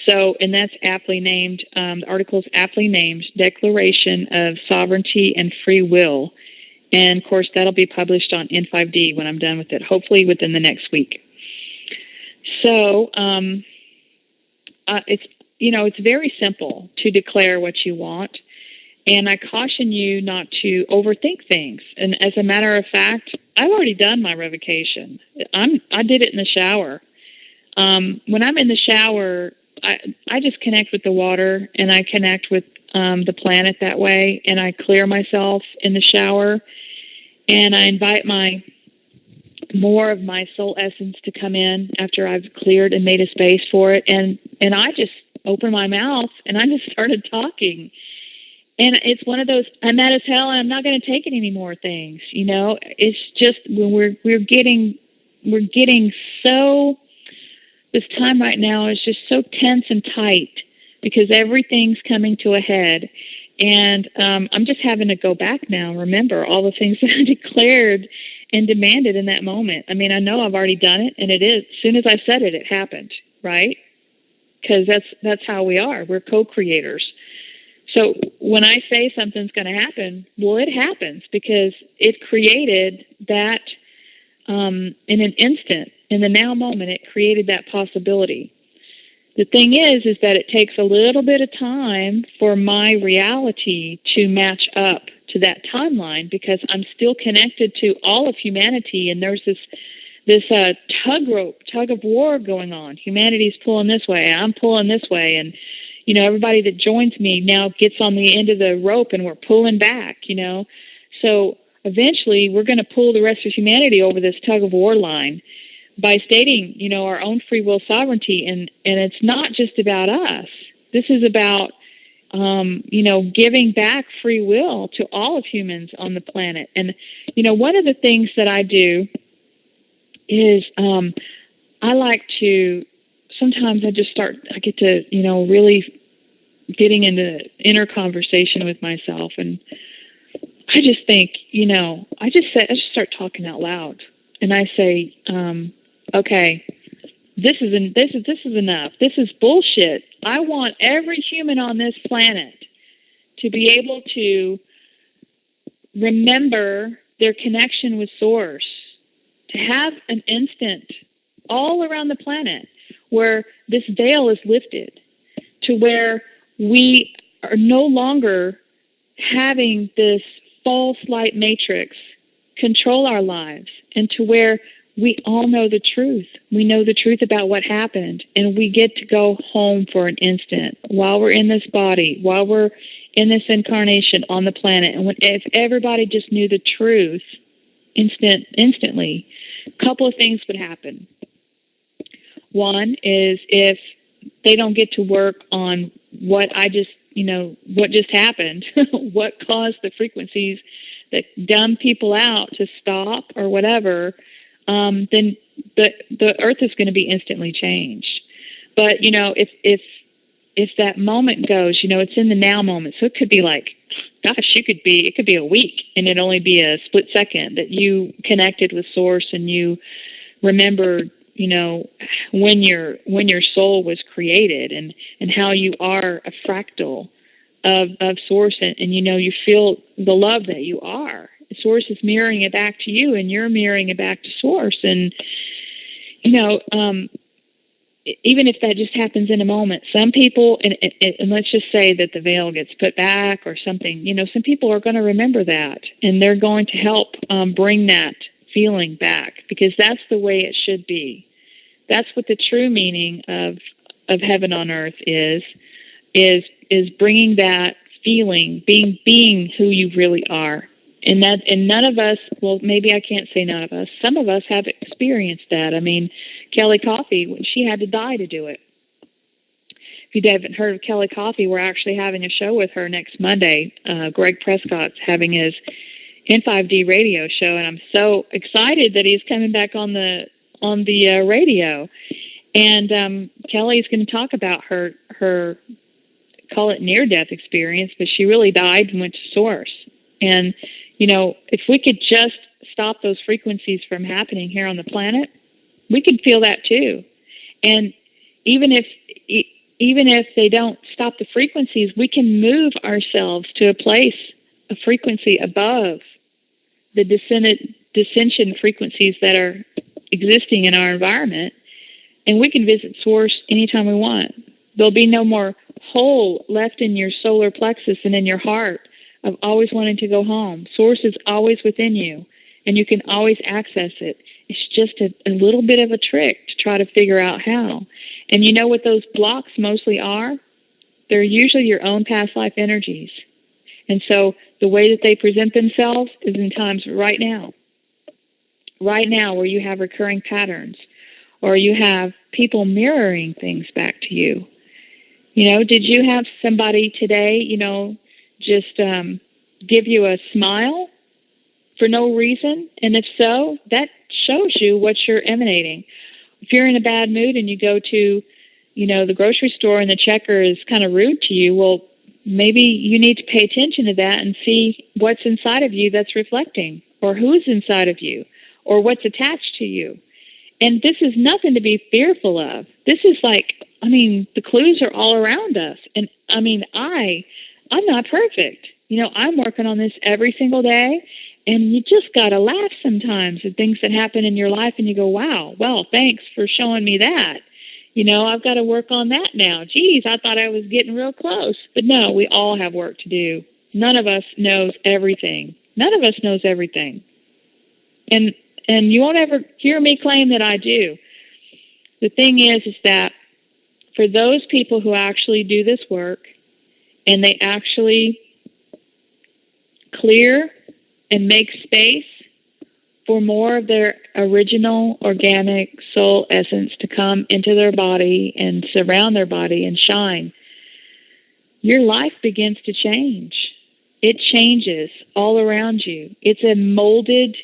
So, and that's aptly named, the article's aptly named Declaration of Sovereignty and Free Will. And, of course, that'll be published on N5D when I'm done with it, hopefully within the next week. So, it's very simple to declare what you want. And I caution you not to overthink things. And as a matter of fact, I've already done my revocation. I did it in the shower. When I'm in the shower, I just connect with the water, and I connect with the planet that way, and I clear myself in the shower, and I invite more of my soul essence to come in after I've cleared and made a space for it, and I just open my mouth and I just started talking. And it's one of those, I'm mad as hell and I'm not going to take it anymore things. It's just when we're getting so, this time right now is just so tense and tight because everything's coming to a head. And I'm just having to go back now, remember all the things that I declared and demanded in that moment. I mean, I know I've already done it, and it is. As soon as I said it, it happened, right? Because that's how we are. We're co-creators. So when I say something's going to happen, well, it happens because it created that in an instant. In the now moment, it created that possibility. The thing is that it takes a little bit of time for my reality to match up to that timeline, because I'm still connected to all of humanity, and there's this tug of war going on. Humanity's pulling this way, I'm pulling this way, and everybody that joins me now gets on the end of the rope, and we're pulling back. So eventually, we're going to pull the rest of humanity over this tug of war line by stating, our own free will sovereignty, and it's not just about us. This is about, giving back free will to all of humans on the planet. And, one of the things that I do is I like to, sometimes I get to, really getting into inner conversation with myself. And I just think, I just start talking out loud, and I say, okay, this is enough. This is bullshit. I want every human on this planet to be able to remember their connection with Source, to have an instant all around the planet where this veil is lifted, to where we are no longer having this false light matrix control our lives, and to where we all know the truth. We know the truth about what happened, and we get to go home for an instant while we're in this body, while we're in this incarnation on the planet. And if everybody just knew the truth instantly, a couple of things would happen. One is, if they don't get to work on what what just happened, what caused the frequencies that dumb people out to stop or whatever, then the earth is going to be instantly changed. But, if that moment goes, it's in the now moment. So it could be like, gosh, it could be a week, and it'd only be a split second that you connected with Source, and you remembered, when your soul was created, and how you are a fractal of Source, and you feel the love that you are. Source is mirroring it back to you, and you're mirroring it back to Source. And even if that just happens in a moment, some people, and let's just say that the veil gets put back or something, some people are going to remember that, and they're going to help bring that feeling back, because that's the way it should be. That's what the true meaning of heaven on earth is bringing that feeling, being who you really are. And none of us, well, maybe I can't say none of us, some of us have experienced that. I mean, Kelly Coffey, she had to die to do it. If you haven't heard of Kelly Coffey, we're actually having a show with her next Monday. Greg Prescott's having his N5D radio show, and I'm so excited that he's coming back on the radio. And Kelly's going to talk about her call it near-death experience, but she really died and went to source. And if we could just stop those frequencies from happening here on the planet, we could feel that too. And even if they don't stop the frequencies, we can move ourselves to a frequency above the dissension frequencies that are existing in our environment, and we can visit source anytime we want. There'll be no more hole left in your solar plexus and in your heart of always wanting to go home. Source is always within you, and you can always access it. It's just a little bit of a trick to try to figure out how. And you know what those blocks mostly are? They're usually your own past life energies. And so the way that they present themselves is in times right now. Right now, where you have recurring patterns, or you have people mirroring things back to you. Did you have somebody today, just give you a smile for no reason? And if so, that shows you what you're emanating. If you're in a bad mood and you go to, the grocery store and the checker is kind of rude to you, well, maybe you need to pay attention to that and see what's inside of you that's reflecting, or who's inside of you, or what's attached to you. And this is nothing to be fearful of. This is the clues are all around us. And I'm not perfect. I'm working on this every single day, and you just got to laugh sometimes at things that happen in your life, and you go, wow, well, thanks for showing me that. I've got to work on that now. Geez, I thought I was getting real close. But no, we all have work to do. None of us knows everything. None of us knows everything. And you won't ever hear me claim that I do. The thing is that for those people who actually do this work, and they actually clear and make space for more of their original organic soul essence to come into their body and surround their body and shine, your life begins to change. It changes all around you. It's a molded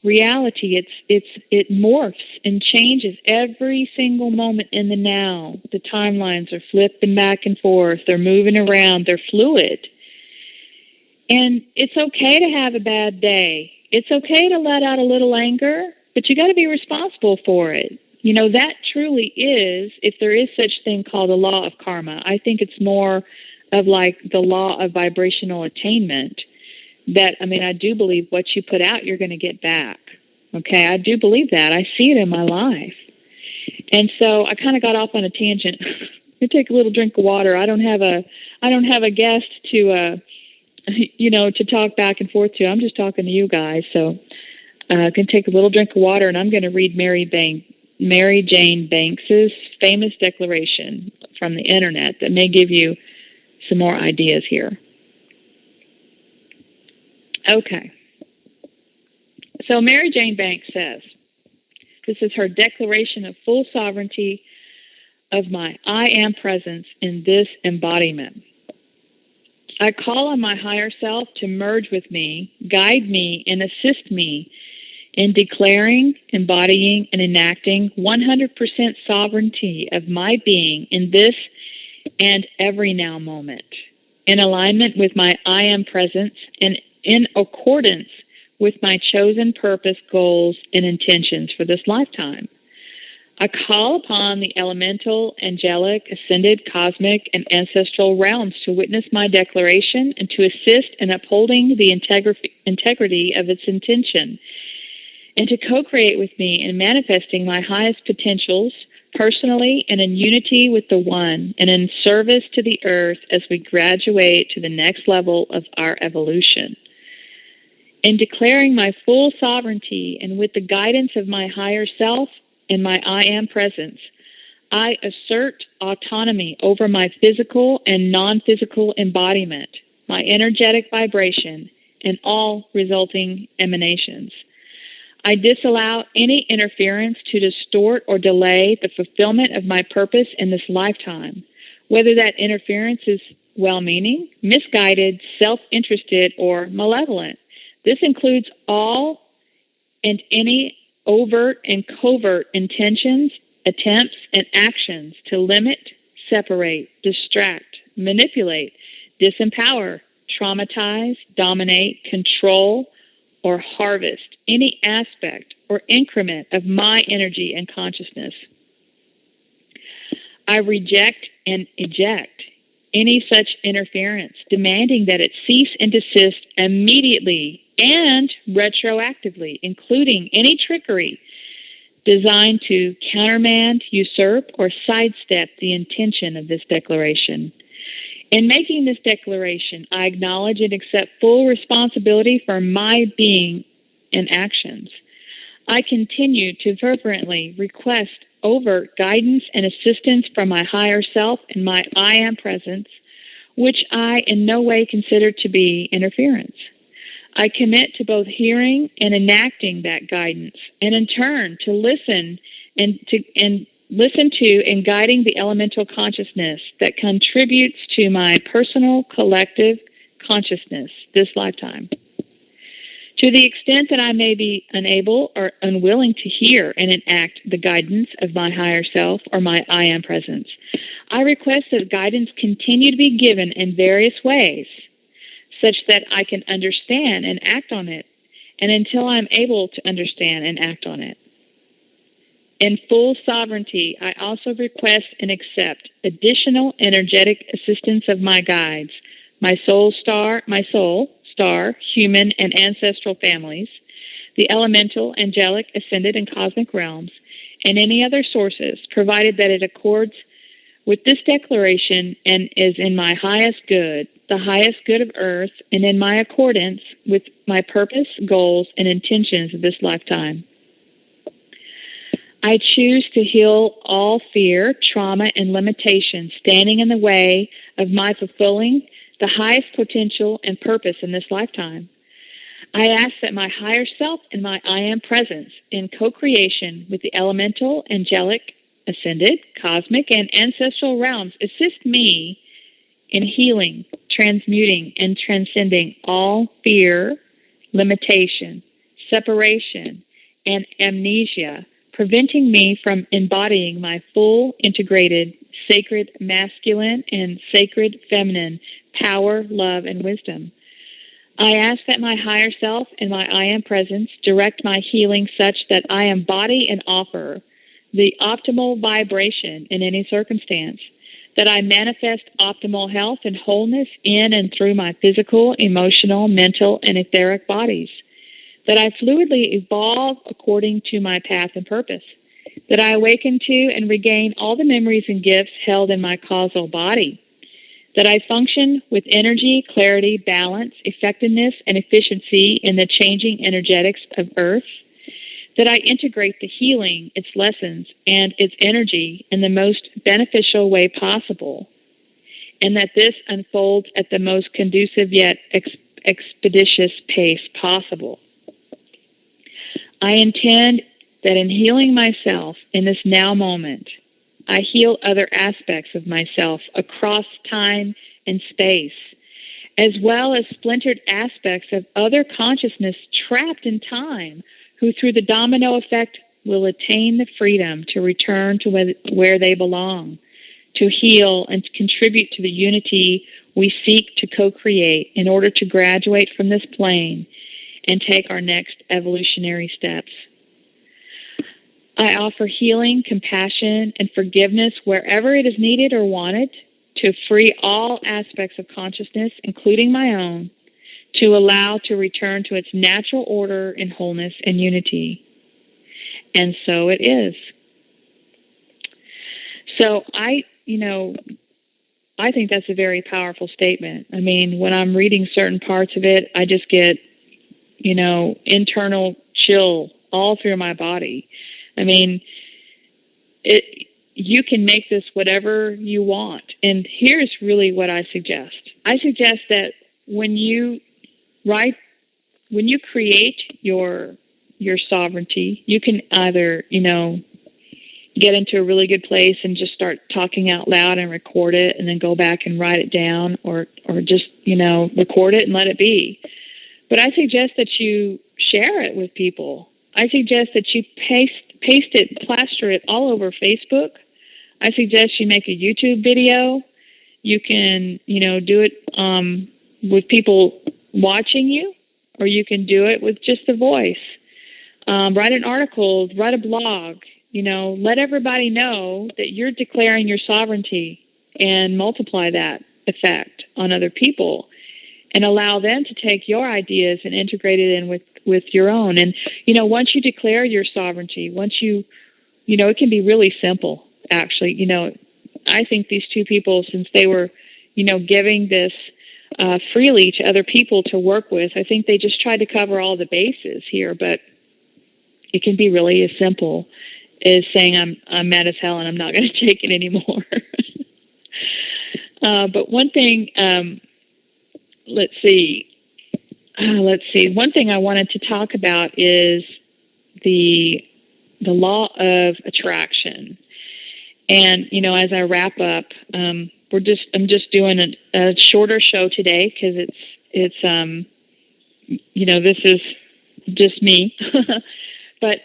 reality. It morphs and changes every single moment in the now. The timelines are flipping back and forth. They're moving around. They're fluid. And it's okay to have a bad day. It's okay to let out a little anger, but you got to be responsible for it. That truly is, if there is such thing called a law of karma. I think it's more of like the law of vibrational attainment. I do believe what you put out, you're going to get back. Okay, I do believe that. I see it in my life. And so I kind of got off on a tangent. I take a little drink of water. I don't have a guest to talk back and forth to. I'm just talking to you guys. So I can take a little drink of water, and I'm going to read Mary Jane Banks's famous declaration from the internet that may give you some more ideas here. Okay. So Mary Jane Banks says, this is her declaration of full sovereignty of my I am presence in this embodiment. I call on my higher self to merge with me, guide me, and assist me in declaring, embodying, and enacting 100% sovereignty of my being in this and every now moment, in alignment with my I am presence and in accordance with my chosen purpose, goals, and intentions for this lifetime. I call upon the elemental, angelic, ascended, cosmic, and ancestral realms to witness my declaration and to assist in upholding the integrity of its intention, and to co-create with me in manifesting my highest potentials personally and in unity with the One, and in service to the earth as we graduate to the next level of our evolution. In declaring my full sovereignty and with the guidance of my higher self and my I Am presence, I assert autonomy over my physical and non-physical embodiment, my energetic vibration, and all resulting emanations. I disallow any interference to distort or delay the fulfillment of my purpose in this lifetime, whether that interference is well-meaning, misguided, self-interested, or malevolent. This includes all and any overt and covert intentions, attempts, and actions to limit, separate, distract, manipulate, disempower, traumatize, dominate, control, or harvest any aspect or increment of my energy and consciousness. I reject and eject any such interference, demanding that it cease and desist immediately and retroactively, including any trickery designed to countermand, usurp, or sidestep the intention of this declaration. In making this declaration, I acknowledge and accept full responsibility for my being and actions. I continue to fervently request overt guidance and assistance from my higher self and my I Am presence, which I in no way consider to be interference. I commit to both hearing and enacting that guidance, and in turn to listen and guiding the elemental consciousness that contributes to my personal collective consciousness this lifetime. To the extent that I may be unable or unwilling to hear and enact the guidance of my higher self or my I Am presence, I request that guidance continue to be given in various ways, such that I can understand and act on it, and until I'm able to understand and act on it. In full sovereignty, I also request and accept additional energetic assistance of my guides, my soul star, human, and ancestral families, the elemental, angelic, ascended, and cosmic realms, and any other sources, provided that it accords with this declaration and is in my highest good, the highest good of earth, and in my accordance with my purpose, goals, and intentions of this lifetime. I choose to heal all fear, trauma, and limitation standing in the way of my fulfilling the highest potential and purpose in this lifetime. I ask that my higher self and my I Am presence in co-creation with the elemental, angelic, ascended, cosmic, and ancestral realms assist me in healing, transmuting, and transcending all fear, limitation, separation, and amnesia, preventing me from embodying my full, integrated, sacred masculine and sacred feminine power, love, and wisdom. I ask that my higher self and my I Am presence direct my healing such that I embody and offer the optimal vibration in any circumstance, that I manifest optimal health and wholeness in and through my physical, emotional, mental, and etheric bodies, that I fluidly evolve according to my path and purpose, that I awaken to and regain all the memories and gifts held in my causal body, that I function with energy, clarity, balance, effectiveness, and efficiency in the changing energetics of Earth, that I integrate the healing, its lessons, and its energy in the most beneficial way possible, and that this unfolds at the most conducive yet expeditious pace possible. I intend that in healing myself in this now moment, I heal other aspects of myself across time and space, as well as splintered aspects of other consciousness trapped in time, who through the domino effect will attain the freedom to return to where they belong, to heal and to contribute to the unity we seek to co-create in order to graduate from this plane and take our next evolutionary steps. I offer healing, compassion, and forgiveness wherever it is needed or wanted to free all aspects of consciousness, including my own, to allow to return to its natural order in wholeness and unity. And so it is. So I think that's a very powerful statement. I mean, when I'm reading certain parts of it, I just get, internal chill all through my body. I mean, you can make this whatever you want. And here's really what I suggest. I suggest that when you create your sovereignty, you can either, get into a really good place and just start talking out loud and record it and then go back and write it down, or just, record it and let it be. But I suggest that you share it with people. I suggest that you paste it, plaster it all over Facebook. I suggest you make a YouTube video. You can, do it with people watching you, or you can do it with just the voice. Write an article, write a blog, let everybody know that you're declaring your sovereignty, and multiply that effect on other people and allow them to take your ideas and integrate it in with your own. And, once you declare your sovereignty, it can be really simple, actually. I think these two people, since they were, giving this freely to other people to work with, I think they just tried to cover all the bases here, but it can be really as simple as saying, I'm mad as hell and I'm not going to take it anymore. But one thing, let's see. One thing I wanted to talk about is the law of attraction. And, as I wrap up, I'm just doing a shorter show today because it's this is just me. But,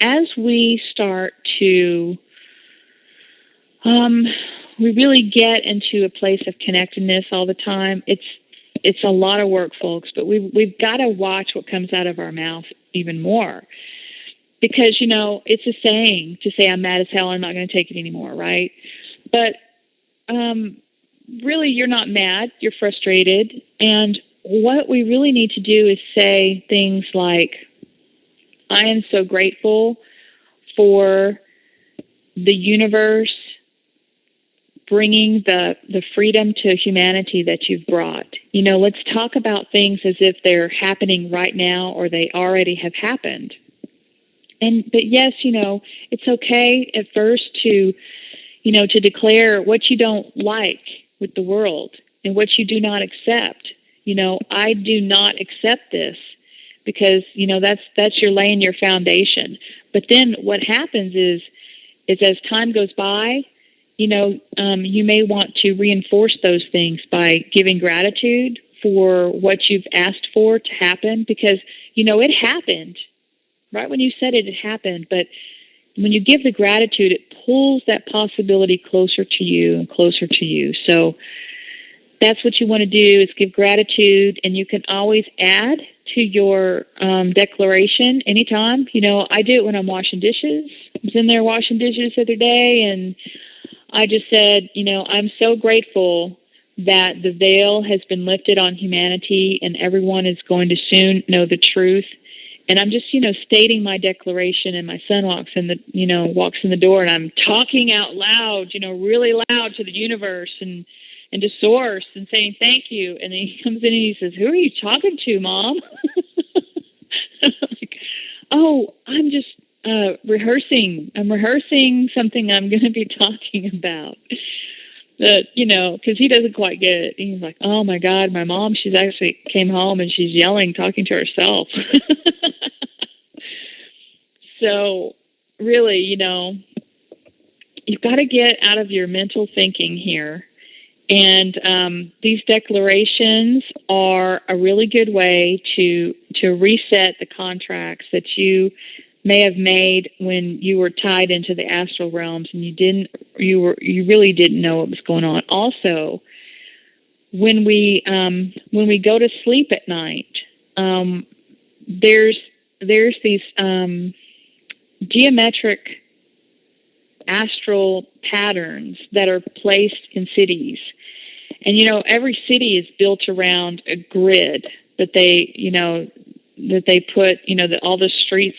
as we start to, we really get into a place of connectedness all the time. It's a lot of work, folks, but we've got to watch what comes out of our mouth even more. Because, it's a saying to say, I'm mad as hell, I'm not going to take it anymore, right? But really, you're not mad, you're frustrated. And what we really need to do is say things like, I am so grateful for the universe bringing the freedom to humanity that you've brought. Let's talk about things as if they're happening right now or they already have happened. But yes, it's okay at first to declare what you don't like with the world and what you do not accept. I do not accept this, because, that's you're laying your foundation. But then what happens is as time goes by, you may want to reinforce those things by giving gratitude for what you've asked for to happen, because, it happened. Right when you said it, it happened. But when you give the gratitude, it pulls that possibility closer to you and closer to you. So that's what you want to do, is give gratitude, and you can always add to your declaration anytime. I do it when I'm washing dishes. I was in there washing dishes the other day, and I just said, I'm so grateful that the veil has been lifted on humanity and everyone is going to soon know the truth. And I'm just, stating my declaration, and my son walks in the door, and I'm talking out loud, really loud to the universe and to source, and saying thank you. And then he comes in and he says, "Who are you talking to, Mom?" Like, oh, I'm just rehearsing. I'm rehearsing something I'm going to be talking about. That, because he doesn't quite get it. He's like, "Oh my God, my mom, she's actually came home and she's yelling, talking to herself." So really, you've got to get out of your mental thinking here. And these declarations are a really good way to reset the contracts that you may have made when you were tied into the astral realms and you really didn't know what was going on. Also, when we go to sleep at night, there's these geometric astral patterns that are placed in cities. And, every city is built around a grid that that they put, that all the streets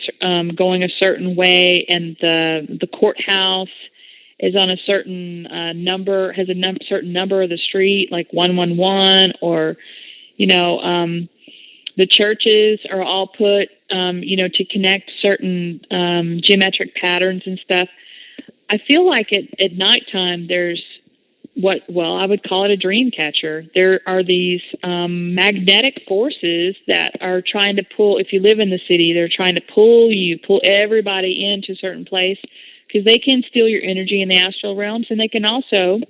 going a certain way, and the courthouse is on a certain number, has a certain number of the street, like 111, or the churches are all put, to connect certain geometric patterns and stuff. I feel like at nighttime there's I would call it a dream catcher. There are these magnetic forces that are trying to pull, if you live in the city, they're trying to pull everybody into a certain place, because they can steal your energy in the astral realms, and they can also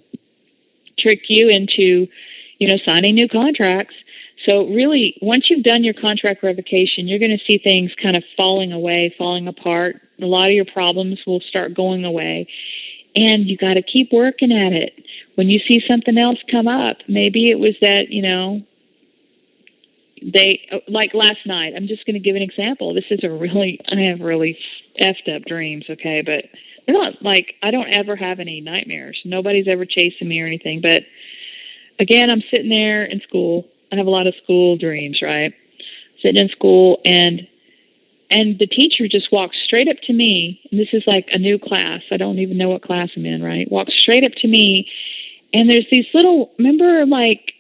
trick you into, signing new contracts. So really, once you've done your contract revocation, you're going to see things kind of falling apart. A lot of your problems will start going away. And you got to keep working at it. When you see something else come up, maybe it was that, like last night, I'm just going to give an example. I have really effed up dreams, okay? But they're not like, I don't ever have any nightmares. Nobody's ever chasing me or anything. But again, I'm sitting there in school. I have a lot of school dreams, right? Sitting in school, and the teacher just walks straight up to me, and this is like a new class. I don't even know what class I'm in, right? Walks straight up to me, and there's these little, remember, like,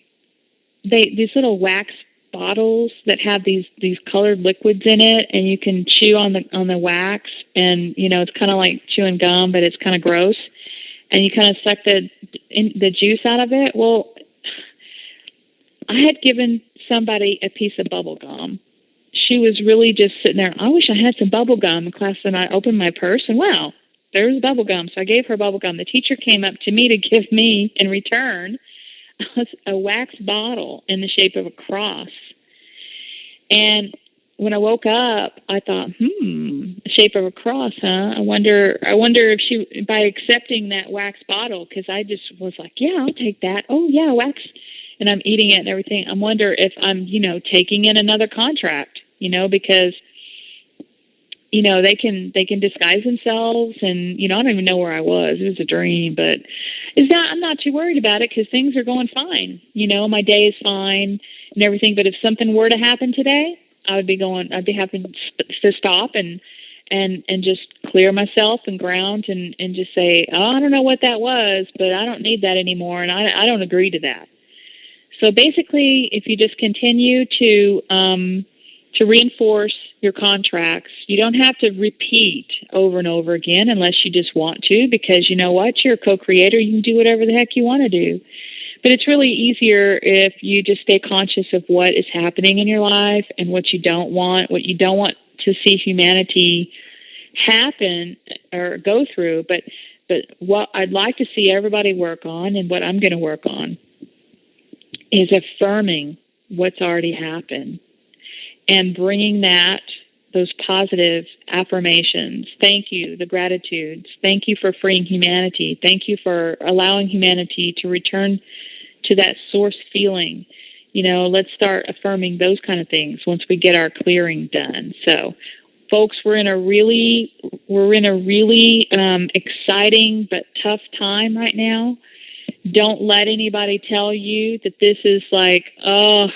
these little wax bottles that have these colored liquids in it, and you can chew on the wax, and, it's kind of like chewing gum, but it's kind of gross, and you kind of suck the juice out of it. Well, I had given somebody a piece of bubble gum. She was really just sitting there. I wish I had some bubble gum in class. And I opened my purse, and wow, there was bubble gum. So I gave her bubble gum. The teacher came up to me to give me, in return, a wax bottle in the shape of a cross. And when I woke up, I thought, the shape of a cross, huh? I wonder if she, by accepting that wax bottle, because I just was like, yeah, I'll take that. Oh yeah, wax. And I'm eating it and everything. I wonder if I'm, taking in another contract, because, they can disguise themselves, and, I don't even know where I was. It was a dream, but I'm not too worried about it, because things are going fine. My day is fine and everything. But if something were to happen today, I'd be having to stop and just clear myself and ground and just say, oh, I don't know what that was, but I don't need that anymore. And I don't agree to that. So basically, if you just continue to reinforce your contracts, you don't have to repeat over and over again unless you just want to, because you know what? You're a co-creator. You can do whatever the heck you want to do. But it's really easier if you just stay conscious of what is happening in your life and what you don't want to see humanity happen or go through. But what I'd like to see everybody work on, and what I'm going to work on, is affirming what's already happened and bringing those positive affirmations. Thank you, the gratitudes. Thank you for freeing humanity. Thank you for allowing humanity to return to that source feeling. Let's start affirming those kind of things once we get our clearing done. So, folks, we're in a really exciting but tough time right now. Don't let anybody tell you that this is like, oh,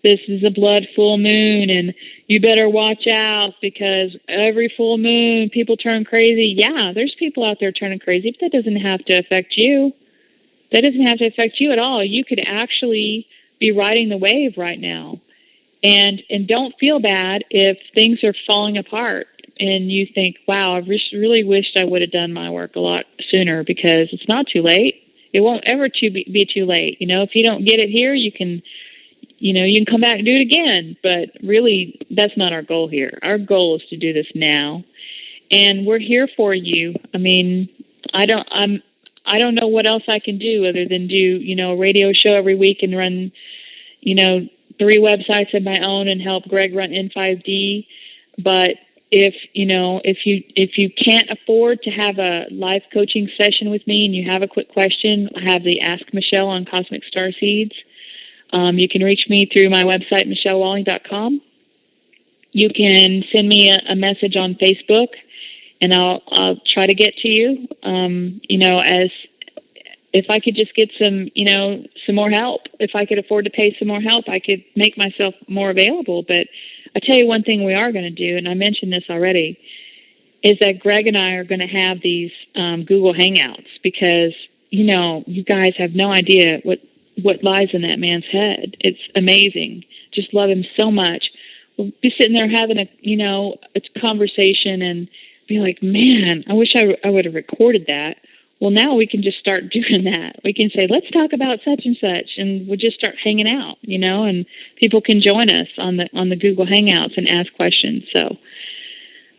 this is a blood full moon and you better watch out because every full moon people turn crazy. Yeah, there's people out there turning crazy, but that doesn't have to affect you. That doesn't have to affect you at all. You could actually be riding the wave right now. And don't feel bad if things are falling apart and you think, wow, I really wished I would have done my work a lot sooner, because it's not too late. It won't ever be too late. If you don't get it here, you can come back and do it again. But really, that's not our goal here. Our goal is to do this now. And we're here for you. I mean, I don't know what else I can do other than do, a radio show every week and run, 3 websites of my own and help Greg run N5D. But if you can't afford to have a live coaching session with me and you have a quick question, I have the Ask Michelle on Cosmic Starseeds. You can reach me through my website, michellewalling.com. You can send me a message on Facebook, and I'll try to get to you. As if I could just get some more help, if I could afford to pay some more help, I could make myself more available. But I tell you one thing we are going to do, and I mentioned this already, is that Greg and I are going to have these Google Hangouts because, you guys have no idea what lies in that man's head. It's amazing. Just love him so much. We'll be sitting there having a conversation and be like, man, I wish I would have recorded that. Well, now we can just start doing that. We can say, let's talk about such and such, and we'll just start hanging out, and people can join us on the Google Hangouts and ask questions. So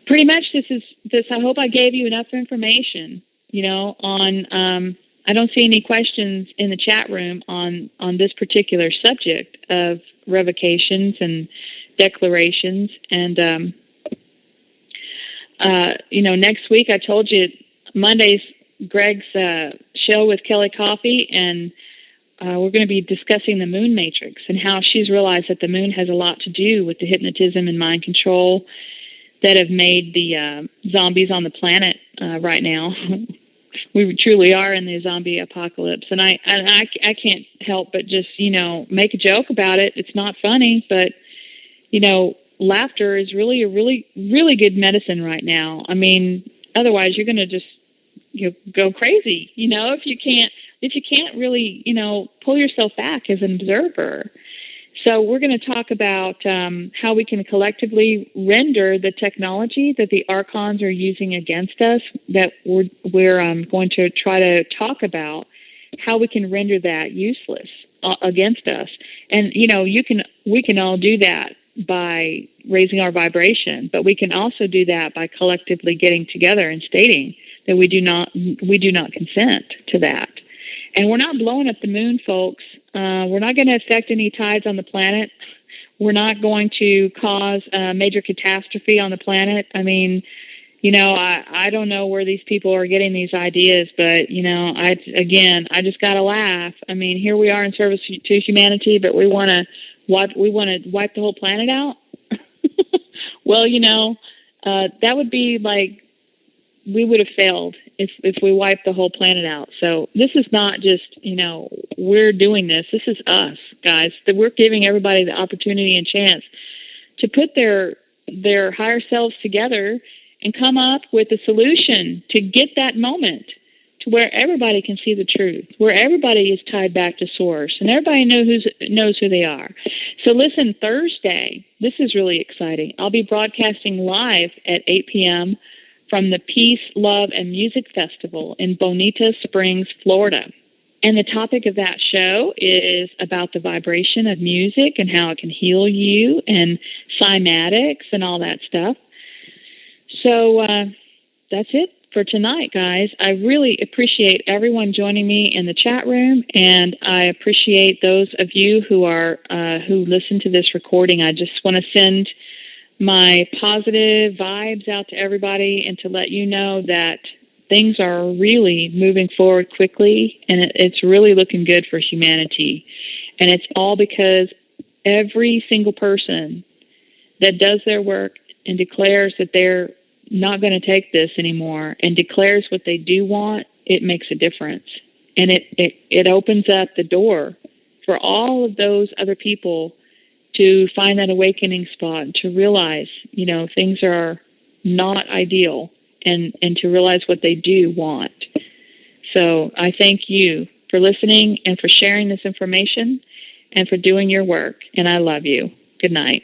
pretty much this. I hope I gave you enough information, on, I don't see any questions in the chat room on this particular subject of revocations and declarations. And, next week, I told you Monday's Greg's show with Kelly Coffey, and we're going to be discussing the moon matrix and how she's realized that the moon has a lot to do with the hypnotism and mind control that have made the zombies on the planet right now. We truly are in the zombie apocalypse, and I can't help but just make a joke about it. It's not funny, but laughter is really a really, really good medicine right now. I mean, otherwise you're going to just go crazy. If you can't really pull yourself back as an observer. So we're going to talk about how we can collectively render the technology that the archons are using against us, that we're going to try to talk about how we can render that useless against us. And, we can all do that by raising our vibration, but we can also do that by collectively getting together and stating that we do not consent to that. And we're not blowing up the moon, folks. We're not going to affect any tides on the planet. We're not going to cause a major catastrophe on the planet. I mean, I don't know where these people are getting these ideas, but, I just got to laugh. I mean, here we are in service to humanity, but we want to wipe the whole planet out. Well, that would be like we would have failed if we wiped the whole planet out. So this is not just, we're doing this. This is us, guys. That we're giving everybody the opportunity and chance to put their higher selves together and come up with a solution to get that moment to where everybody can see the truth, where everybody is tied back to source, and everybody knows who they are. So listen, Thursday, this is really exciting. I'll be broadcasting live at 8 p.m. from the Peace, Love, and Music Festival in Bonita Springs, Florida. And the topic of that show is about the vibration of music and how it can heal you and cymatics and all that stuff. So that's it for tonight, guys. I really appreciate everyone joining me in the chat room, and I appreciate those of you who listen to this recording. I just want to send my positive vibes out to everybody and to let you know that things are really moving forward quickly, and it's really looking good for humanity. And it's all because every single person that does their work and declares that they're not going to take this anymore and declares what they do want, it makes a difference. And it opens up the door for all of those other people to find that awakening spot and to realize, things are not ideal and to realize what they do want. So I thank you for listening and for sharing this information and for doing your work. And I love you. Good night.